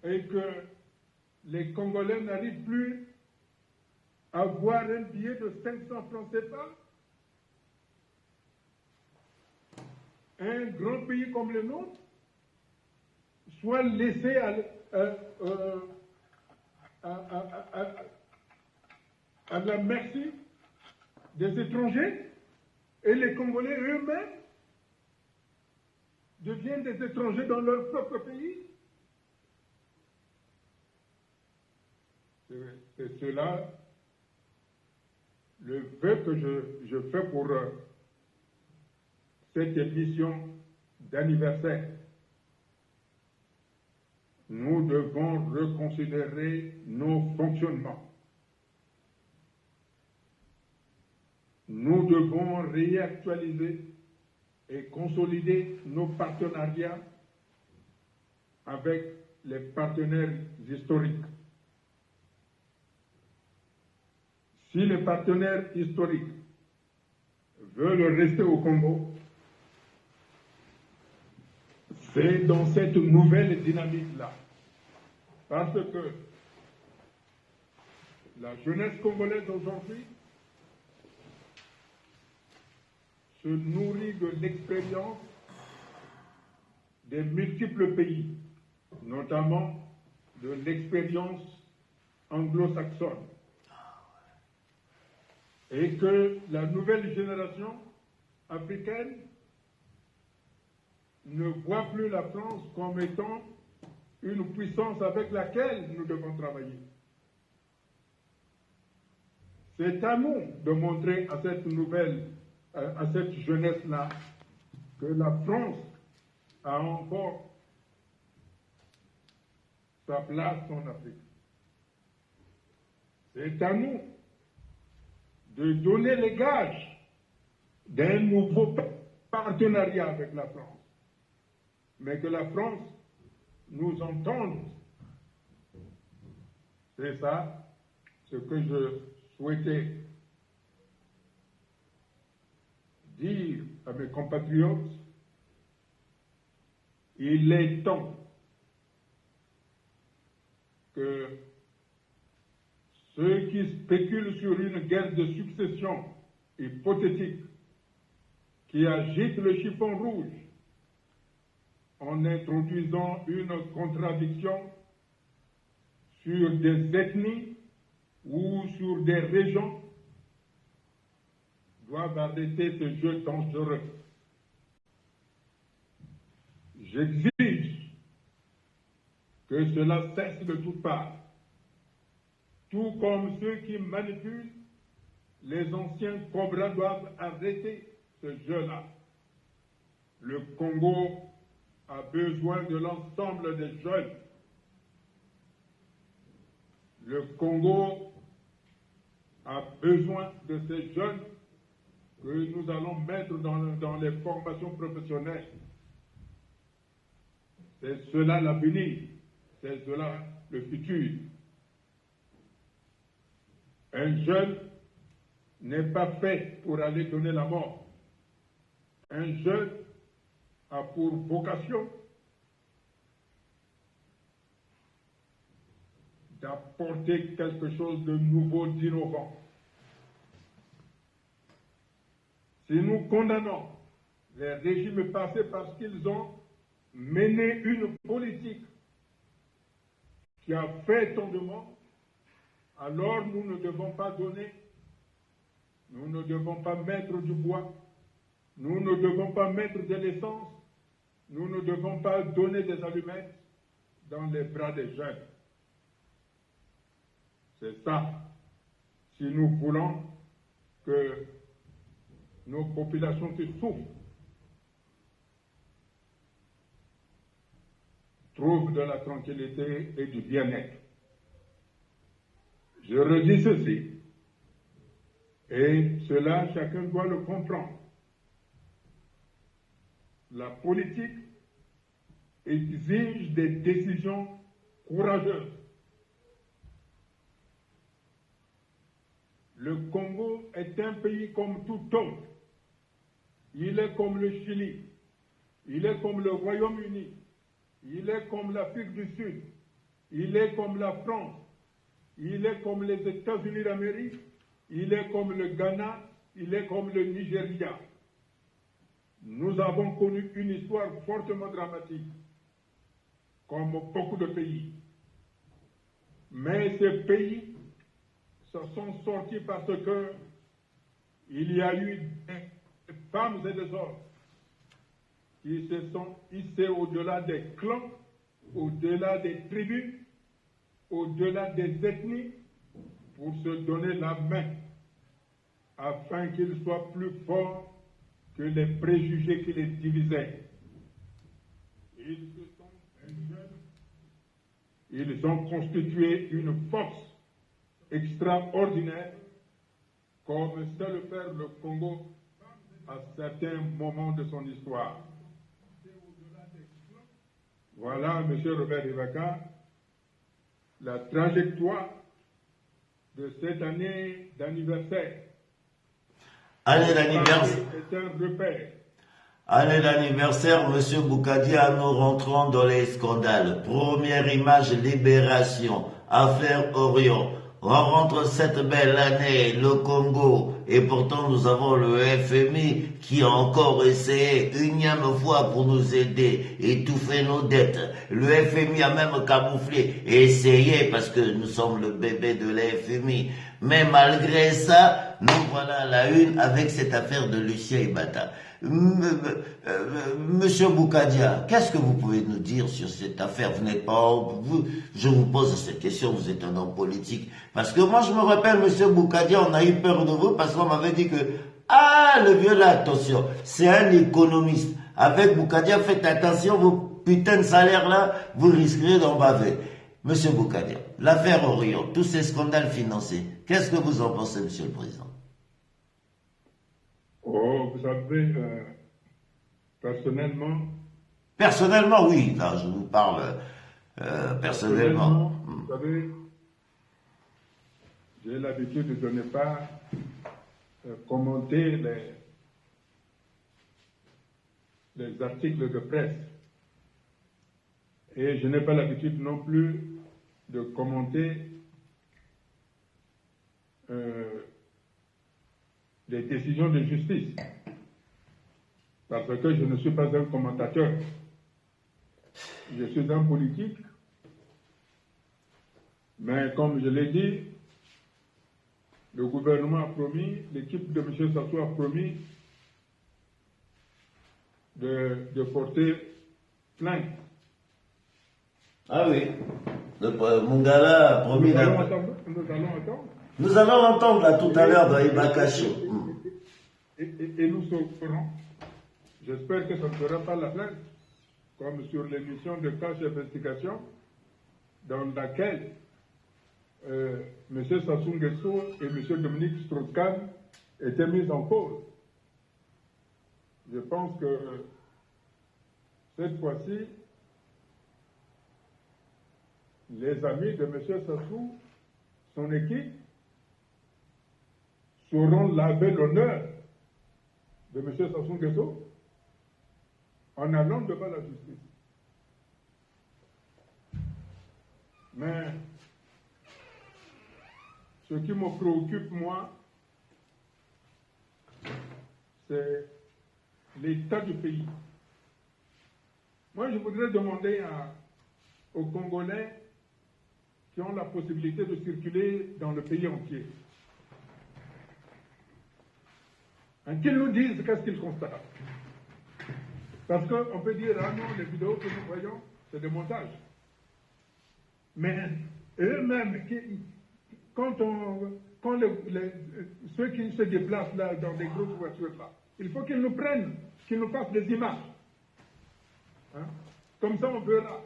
et que les Congolais n'arrivent plus à avoir un billet de 500 francs CFA. Un grand pays comme le nôtre soit laissé à la merci des étrangers et les Congolais eux-mêmes deviennent des étrangers dans leur propre pays. C'est cela le vœu que je fais pour cette émission d'anniversaire. Nous devons reconsidérer nos fonctionnements. Nous devons réactualiser et consolider nos partenariats avec les partenaires historiques. Si les partenaires historiques veulent rester au Congo, c'est dans cette nouvelle dynamique-là. Parce que la jeunesse congolaise aujourd'hui se nourrit de l'expérience des multiples pays, notamment de l'expérience anglo-saxonne. Et que la nouvelle génération africaine ne voit plus la France comme étant une puissance avec laquelle nous devons travailler. C'est à nous de montrer à cette jeunesse-là, que la France a encore sa place en Afrique. C'est à nous de donner les gages d'un nouveau partenariat avec la France, mais que la France nous entende. C'est ça ce que je souhaitais dire à mes compatriotes. Il est temps que ceux qui spéculent sur une guerre de succession hypothétique, qui agitent le chiffon rouge en introduisant une contradiction sur des ethnies ou sur des régions, doivent arrêter ce jeu dangereux. J'exige que cela cesse de toutes parts, tout comme ceux qui manipulent les anciens cobras doivent arrêter ce jeu-là. Le Congo a besoin de l'ensemble des jeunes. Le Congo a besoin de ces jeunes que nous allons mettre dans les formations professionnelles. C'est cela l'avenir, c'est cela le futur. Un jeune n'est pas fait pour aller donner la mort. Un jeune a pour vocation d'apporter quelque chose de nouveau, d'innovant. Si nous condamnons les régimes passés parce qu'ils ont mené une politique qui a fait tant de morts, alors nous ne devons pas donner, nous ne devons pas mettre du bois, nous ne devons pas mettre de l'essence, nous ne devons pas donner des allumettes dans les bras des jeunes. C'est ça, si nous voulons que nos populations qui souffrent trouvent de la tranquillité et du bien-être. Je redis ceci, et cela, chacun doit le comprendre. La politique exige des décisions courageuses. Le Congo est un pays comme tout autre. Il est comme le Chili. il est comme le Royaume-Uni, il est comme l'Afrique du Sud, il est comme la France, il est comme les États-Unis d'Amérique, il est comme le Ghana, il est comme le Nigeria. Nous avons connu une histoire fortement dramatique, comme beaucoup de pays. Mais ces pays se sont sortis parce que il y a eu des femmes et des hommes qui se sont hissés au-delà des clans, au-delà des tribus, au-delà des ethnies, pour se donner la main, afin qu'ils soient plus forts que les préjugés qui les divisaient. Ils ont constitué une force extraordinaire, comme sait le faire le Congo à certains moments de son histoire. Voilà, M. Robert Ibaka, la trajectoire de cette année d'anniversaire. Année d'anniversaire. C'est un repère. Année d'anniversaire, Monsieur Boukadia, nous rentrons dans les scandales. Première image, Libération, affaire Orion. On rentre cette belle année, le Congo, et pourtant nous avons le FMI qui a encore essayé une fois pour nous aider, étouffer nos dettes. Le FMI a même camouflé et essayé parce que nous sommes le bébé de l'FMI. Mais malgré ça, nous voilà à la une avec cette affaire de Lucien Ibata. Monsieur Boukadia, qu'est-ce que vous pouvez nous dire sur cette affaire? Vous n'êtes pas, je vous pose cette question, vous êtes un homme politique. Parce que moi, je me rappelle, Monsieur Boukadia, on a eu peur de vous parce qu'on m'avait dit que, le vieux là, attention, c'est un économiste. Avec Boukadia, faites attention, vos putains de salaires là, vous risquerez d'en baver. Monsieur Boukadia, l'affaire Orion, tous ces scandales financiers, qu'est-ce que vous en pensez, Monsieur le Président? Oh, vous savez, personnellement... Personnellement, oui, là, je vous parle personnellement. Vous savez, j'ai l'habitude de ne pas commenter les articles de presse. Et je n'ai pas l'habitude non plus de commenter les décisions de justice, parce que je ne suis pas un commentateur. Je suis un politique, mais comme je l'ai dit, le gouvernement a promis, l'équipe de M. Sassou a promis de porter plainte. Ah oui, Mungala a promis... Nous allons attendre. Nous allons l'entendre là tout à l'heure dans Ibaka Show. Et nous saurons. J'espère que ça ne sera pas la plainte, comme sur l'émission de Cache Investigation, dans laquelle M. Sassou Nguesso et M. Dominique Strauss-Kahn étaient mis en cause. Je pense que cette fois-ci, les amis de M. Sassou, son équipe, sauront laver l'honneur de M. Sassou Nguesso en allant devant la justice. Mais ce qui me préoccupe, moi, c'est l'état du pays. Moi, je voudrais demander aux Congolais qui ont la possibilité de circuler dans le pays entier, qu'ils nous disent qu'est-ce qu'ils constatent. Parce qu'on peut dire, ah non, les vidéos que nous voyons, c'est des montages. Mais eux-mêmes, ceux qui se déplacent là dans des grosses voitures là, il faut qu'ils nous prennent, qu'ils nous fassent des images. Hein? Comme ça, on verra.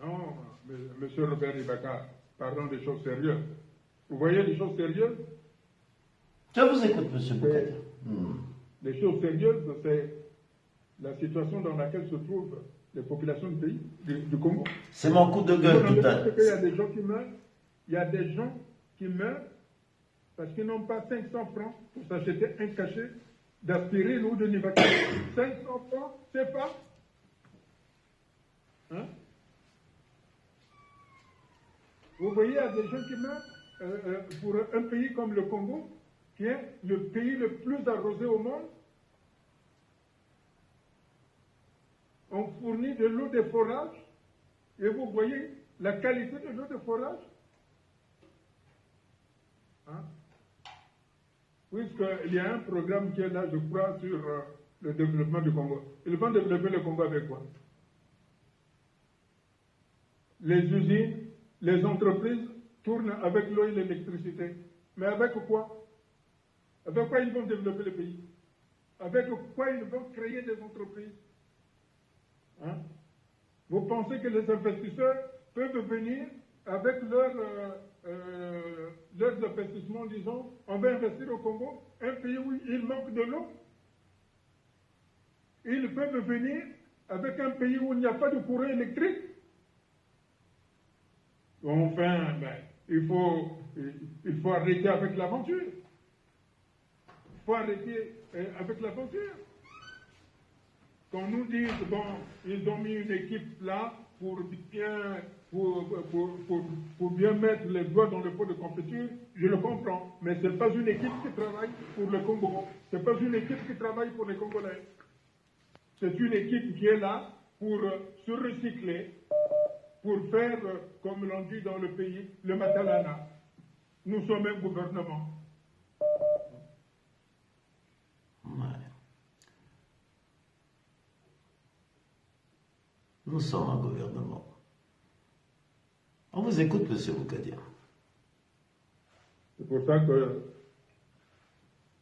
Non, monsieur Robert Ibaka, parlons des choses sérieuses. Vous voyez les choses sérieuses? Je vous écoute, monsieur Boukadia. Les choses sérieuses, c'est la situation dans laquelle se trouvent les populations du pays, du Congo. C'est mon coup de gueule tout à l'heure. Il y a des gens qui meurent, il y a des gens qui meurent parce qu'ils n'ont pas 500 francs pour s'acheter un cachet d'aspirine ou de Nivaquine. 500 francs, c'est pas. Hein? Vous voyez, il y a des gens qui meurent pour un pays comme le Congo, qui est le pays le plus arrosé au monde. On fournit de l'eau de forage, et vous voyez la qualité de l'eau de forage. Hein? Puisqu'il y a un programme qui est là, je crois, sur le développement du Congo. Ils vont développer le Congo avec quoi? Les usines, les entreprises tournent avec l'eau et l'électricité. Mais avec quoi? Avec quoi ils vont développer le pays? Avec quoi ils vont créer des entreprises? Hein? Vous pensez que les investisseurs peuvent venir avec leurs investissements, disons, on va investir au Congo, un pays où il manque de l'eau? Ils peuvent venir avec un pays où il n'y a pas de courant électrique? Enfin, il faut arrêter avec l'aventure. Il faut arrêter avec l'aventure. Qu'on nous dise, bon, ils ont mis une équipe là pour bien mettre les doigts dans le pot de confiture, je le comprends. Mais ce n'est pas une équipe qui travaille pour le Congo. Ce n'est pas une équipe qui travaille pour les Congolais. C'est une équipe qui est là pour se recycler, pour faire, comme l'on dit dans le pays, le matalana. Nous sommes un gouvernement. Nous sommes un gouvernement. On vous écoute, M. Boukadia. C'est pour ça que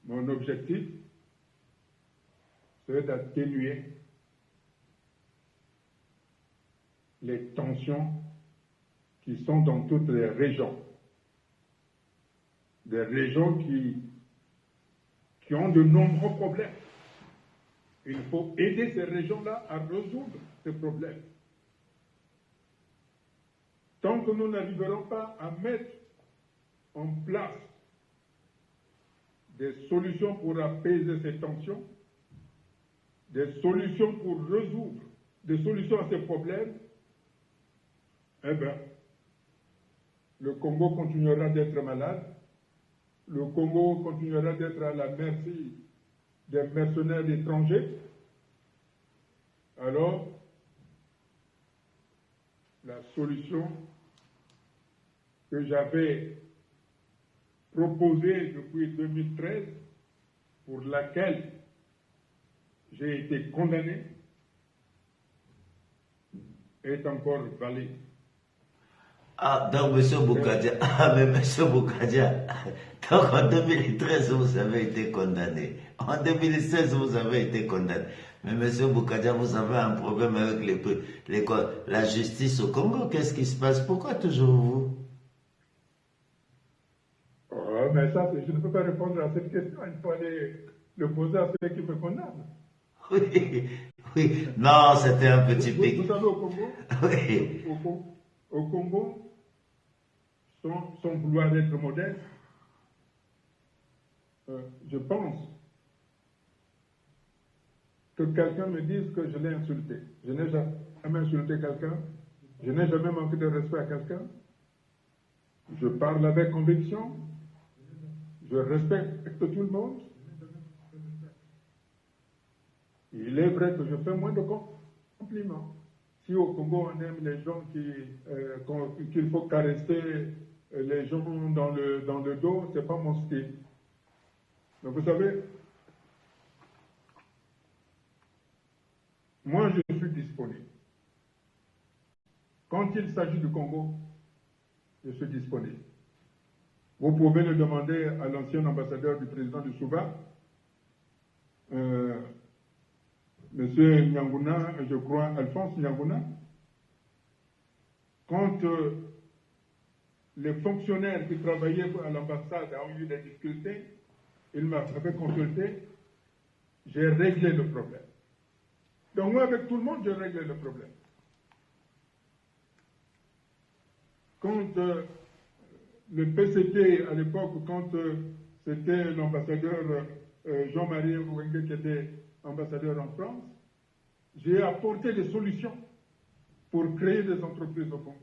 mon objectif, c'est d'atténuer les tensions qui sont dans toutes les régions. Des régions qui ont de nombreux problèmes. Il faut aider ces régions-là à résoudre ces problèmes. Tant que nous n'arriverons pas à mettre en place des solutions pour apaiser ces tensions, des solutions pour résoudre, des solutions à ces problèmes, eh bien, le Congo continuera d'être malade, le Congo continuera d'être à la merci des mercenaires étrangers. Alors, la solution que j'avais proposée depuis 2013, pour laquelle j'ai été condamné, est encore valide. Ah, donc M. Boukadia, mais M. Boukadia, donc en 2013, vous avez été condamné. En 2016, vous avez été condamné. Mais M. Boukadia, vous avez un problème avec la justice au Congo. Qu'est-ce qui se passe? Pourquoi toujours vous? Oh, mais ça, je ne peux pas répondre à cette question. Il faut aller le poser à ceux qui me condamnent. Oui, oui. Non, c'était un petit pic. Vous savez, au Congo, oui. Au Congo, sans vouloir être modeste, je pense que quelqu'un me dise que je l'ai insulté. Je n'ai jamais insulté quelqu'un, je n'ai jamais manqué de respect à quelqu'un. Je parle avec conviction, je respecte tout le monde. Il est vrai que je fais moins de compliments. Si au Congo on aime les gens qu'il faut caresser les gens dans le dos, c'est pas mon style. Donc vous savez, moi je suis disponible. Quand il s'agit du Congo, je suis disponible. Vous pouvez le demander à l'ancien ambassadeur du président du Souva, Monsieur Nyanguna, je crois, Alphonse Nyanguna. Quand les fonctionnaires qui travaillaient à l'ambassade ont eu des difficultés, il m'avait consulté, j'ai réglé le problème. Donc moi, avec tout le monde, j'ai réglé le problème. Quand le PCT, à l'époque, quand c'était l'ambassadeur Jean-Marie Ouengue qui était ambassadeur en France, j'ai apporté des solutions pour créer des entreprises au Congo.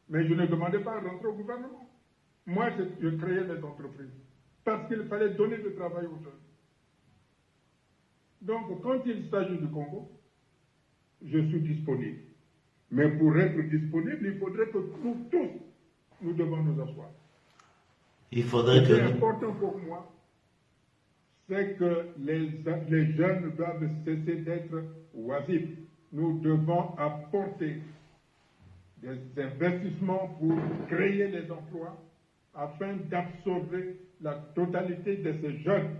Mais je ne demandais pas à rentrer au gouvernement. Moi, je créais des entreprises parce qu'il fallait donner du travail aux jeunes. Donc, quand il s'agit du Congo, je suis disponible. Mais pour être disponible, il faudrait que nous tous, nous devons nous asseoir. Il faudrait Ce que... qui est important pour moi, c'est que les jeunes doivent cesser d'être oisifs. Nous devons apporter des investissements pour créer des emplois afin d'absorber la totalité de ces jeunes.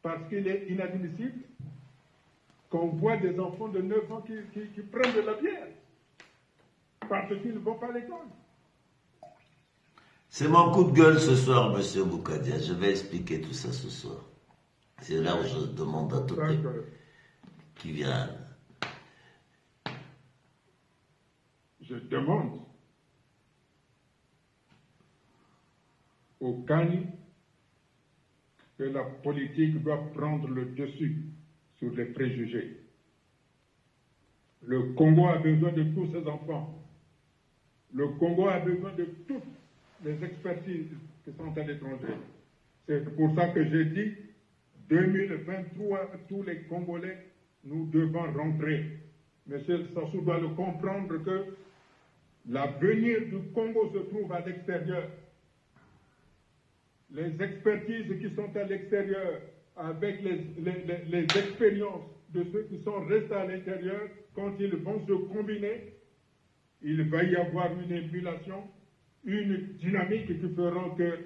Parce qu'il est inadmissible qu'on voit des enfants de 9 ans qui prennent de la bière parce qu'ils ne vont pas à l'école. C'est mon coup de gueule ce soir, monsieur Boukadia. Je vais expliquer tout ça ce soir. C'est là où je demande à tous les qui viennent. Je demande au CAN que la politique doit prendre le dessus sur les préjugés. Le Congo a besoin de tous ses enfants. Le Congo a besoin de toutes les expertises qui sont à l'étranger. C'est pour ça que j'ai dit 2023, tous les Congolais, nous devons rentrer. Monsieur Sassou doit le comprendre que l'avenir du Congo se trouve à l'extérieur. Les expertises qui sont à l'extérieur, avec les expériences de ceux qui sont restés à l'intérieur, quand ils vont se combiner, il va y avoir une émulation, une dynamique qui fera que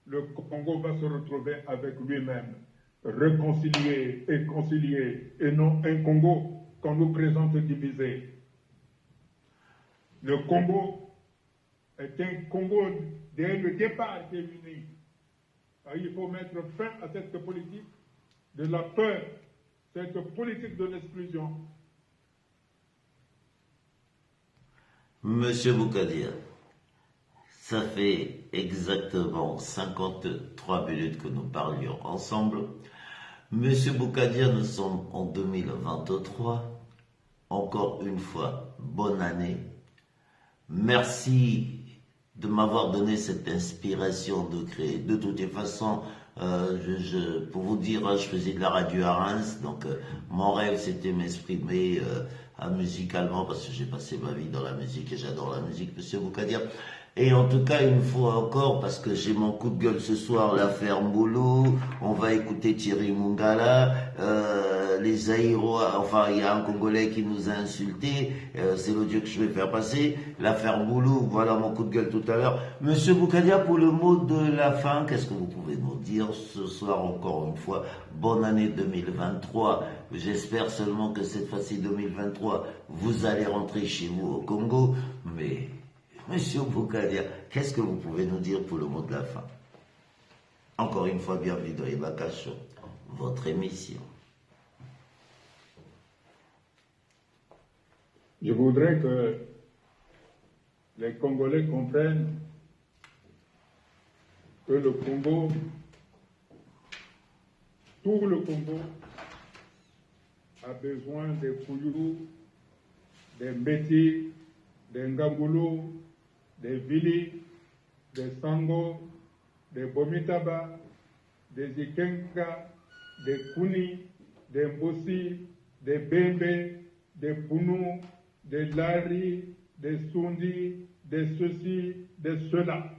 le Congo va se retrouver avec lui-même, réconcilié et concilié, et non un Congo qu'on nous présente divisé. Le Congo est un Congo dès le départ qui est uni. Alors, il faut mettre fin à cette politique de la peur, cette politique de l'exclusion. Monsieur Boukadia, ça fait exactement 53 minutes que nous parlions ensemble. Monsieur Boukadia, nous sommes en 2023. Encore une fois, bonne année. Merci de m'avoir donné cette inspiration de créer. De toutes les façons, pour vous dire, je faisais de la radio à Reims, donc mon rêve c'était m'exprimer musicalement parce que j'ai passé ma vie dans la musique et j'adore la musique, monsieur Boukadia. Et en tout cas, une fois encore, parce que j'ai mon coup de gueule ce soir, l'affaire Mboulou, on va écouter Thierry Mungala, les Aïrois, enfin il y a un Congolais qui nous a insultés, c'est l'audio que je vais faire passer, l'affaire Mboulou, voilà mon coup de gueule tout à l'heure. Monsieur Boukadia, pour le mot de la fin, qu'est-ce que vous pouvez nous dire ce soir encore une fois? Bonne année 2023, j'espère seulement que cette fois-ci 2023, vous allez rentrer chez vous au Congo, mais... Monsieur Boukadia, qu'est-ce que vous pouvez nous dire pour le mot de la fin? Encore une fois, bienvenue dans Ibaka Show, votre émission. Je voudrais que les Congolais comprennent que le Congo, tout le Congo, a besoin des Fouyoulou, des Mbeti, des Ngangulu, des Vili, des Sango, des Bomitaba, des Ikenga, des Kuni, des Mbossi, des Bembe, des Pounou, des Lari, des Sundi, des ceci, des cela.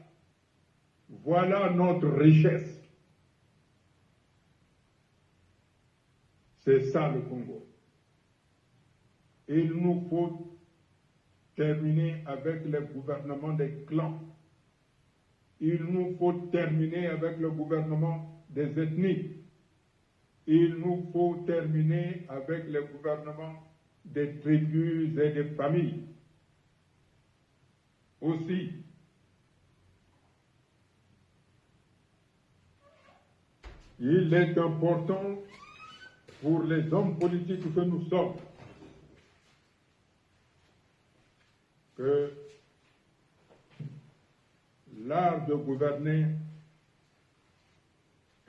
Voilà notre richesse. C'est ça le Congo. Il nous faut terminer avec le gouvernement des clans. Il nous faut terminer avec le gouvernement des ethnies. Il nous faut terminer avec le gouvernement des tribus et des familles. Aussi, il est important pour les hommes politiques que nous sommes que l'art de gouverner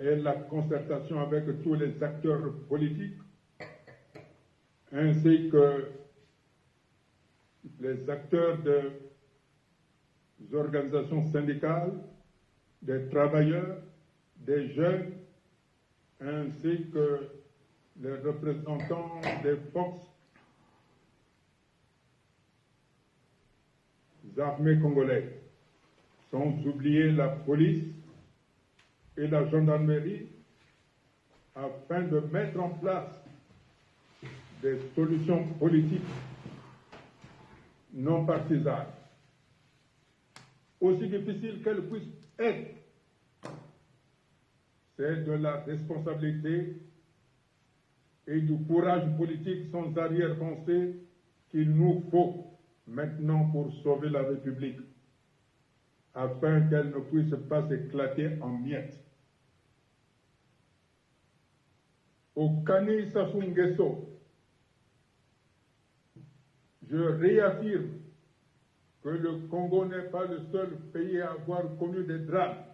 et la concertation avec tous les acteurs politiques, ainsi que les acteurs des organisations syndicales, des travailleurs, des jeunes, ainsi que les représentants des forces armées congolaises, sans oublier la police et la gendarmerie, afin de mettre en place des solutions politiques non partisanes, aussi difficiles qu'elles puissent être. C'est de la responsabilité et du courage politique sans arrière-pensée qu'il nous faut maintenant pour sauver la République, afin qu'elle ne puisse pas s'éclater en miettes. Au Kani Sassou Nguesso, je réaffirme que le Congo n'est pas le seul pays à avoir connu des drames.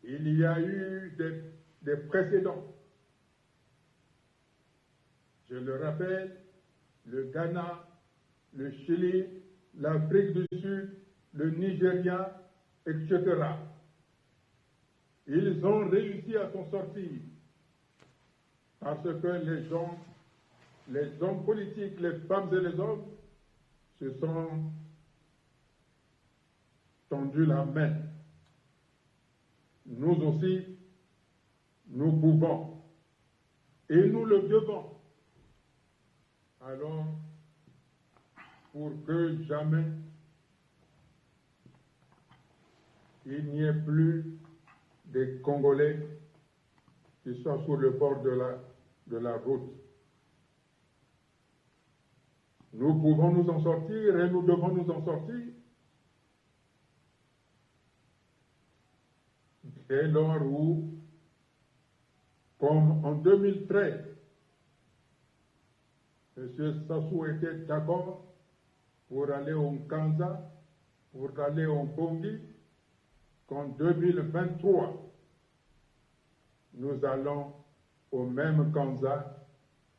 Il y a eu des précédents. Je le rappelle, le Ghana, le Chili, l'Afrique du Sud, le Nigeria, etc. Ils ont réussi à s'en sortir parce que les hommes politiques, les femmes et les hommes se sont tendus la main. Nous aussi, nous pouvons et nous le devons. Alors, pour que jamais il n'y ait plus des Congolais qui soient sur le bord de la route. Nous pouvons nous en sortir et nous devons nous en sortir dès lors où, comme en 2013, M. Sassou était d'accord pour aller au Kanza, pour aller au Bongi, qu'en 2023, nous allons au même Kanza,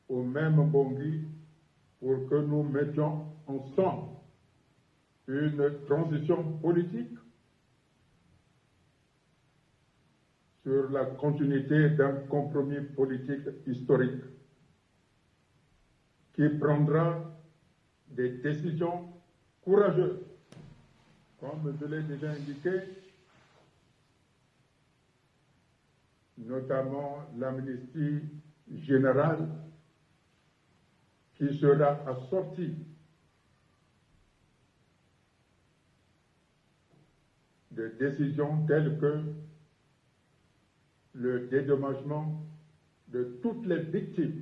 au même Bongi, pour que nous mettions ensemble une transition politique sur la continuité d'un compromis politique historique qui prendra des décisions courageuses. Comme je l'ai déjà indiqué, notamment l'amnistie générale qui sera assortie de décisions telles que le dédommagement de toutes les victimes,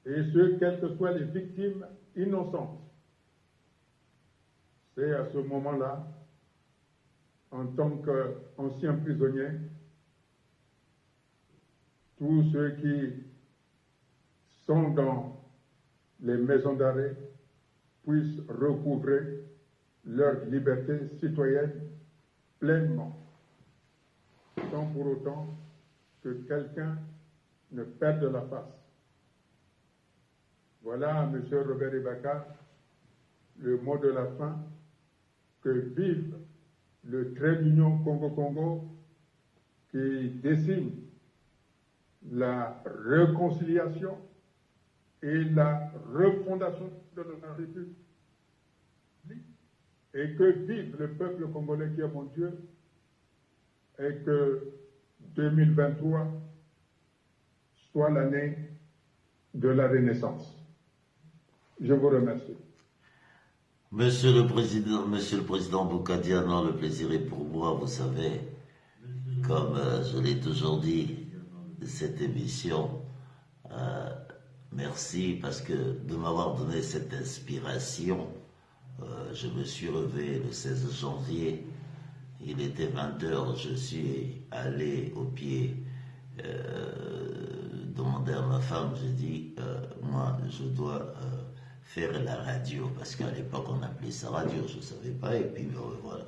et ce, quelles que soient les victimes innocentes. C'est à ce moment-là, en tant qu'anciens prisonniers, tous ceux qui sont dans les maisons d'arrêt puissent recouvrer leur liberté citoyenne pleinement, sans pour autant que quelqu'un ne perde la face. Voilà, M. Robert Ibaka, le mot de la fin, que vive le trait d'union Congo-Congo qui dessine la réconciliation et la refondation de notre République. Et que vive le peuple congolais qui est mon Dieu, et que 2023 soit l'année de la Renaissance. Je vous remercie. Monsieur le Président Boukadian, le plaisir est pour moi, vous savez, comme je l'ai toujours dit, cette émission, merci parce que de m'avoir donné cette inspiration. Je me suis levé le 16 janvier, il était 20h, je suis allé au pied demander à ma femme, j'ai dit, moi je dois faire la radio, parce qu'à l'époque on appelait ça radio, je ne savais pas, et puis voilà.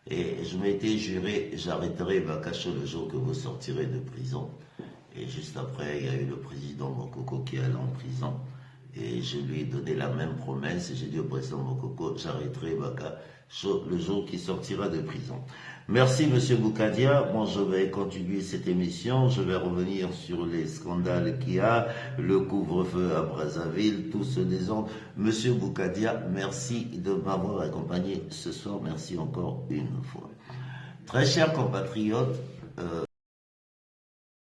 Et je m'étais juré, j'arrêterai Bakacho le jour que vous sortirez de prison. Et juste après, il y a eu le président Mokoko qui est allé en prison. Et je lui ai donné la même promesse. J'ai dit au président Mokoko, j'arrêterai Bakacho le jour qu'il sortira de prison. Merci, Monsieur Boukadia. Moi, je vais continuer cette émission. Je vais revenir sur les scandales qu'il y a, le couvre-feu à Brazzaville, tout ce désordre. Monsieur Boukadia, merci de m'avoir accompagné ce soir. Merci encore une fois. Très chers compatriotes,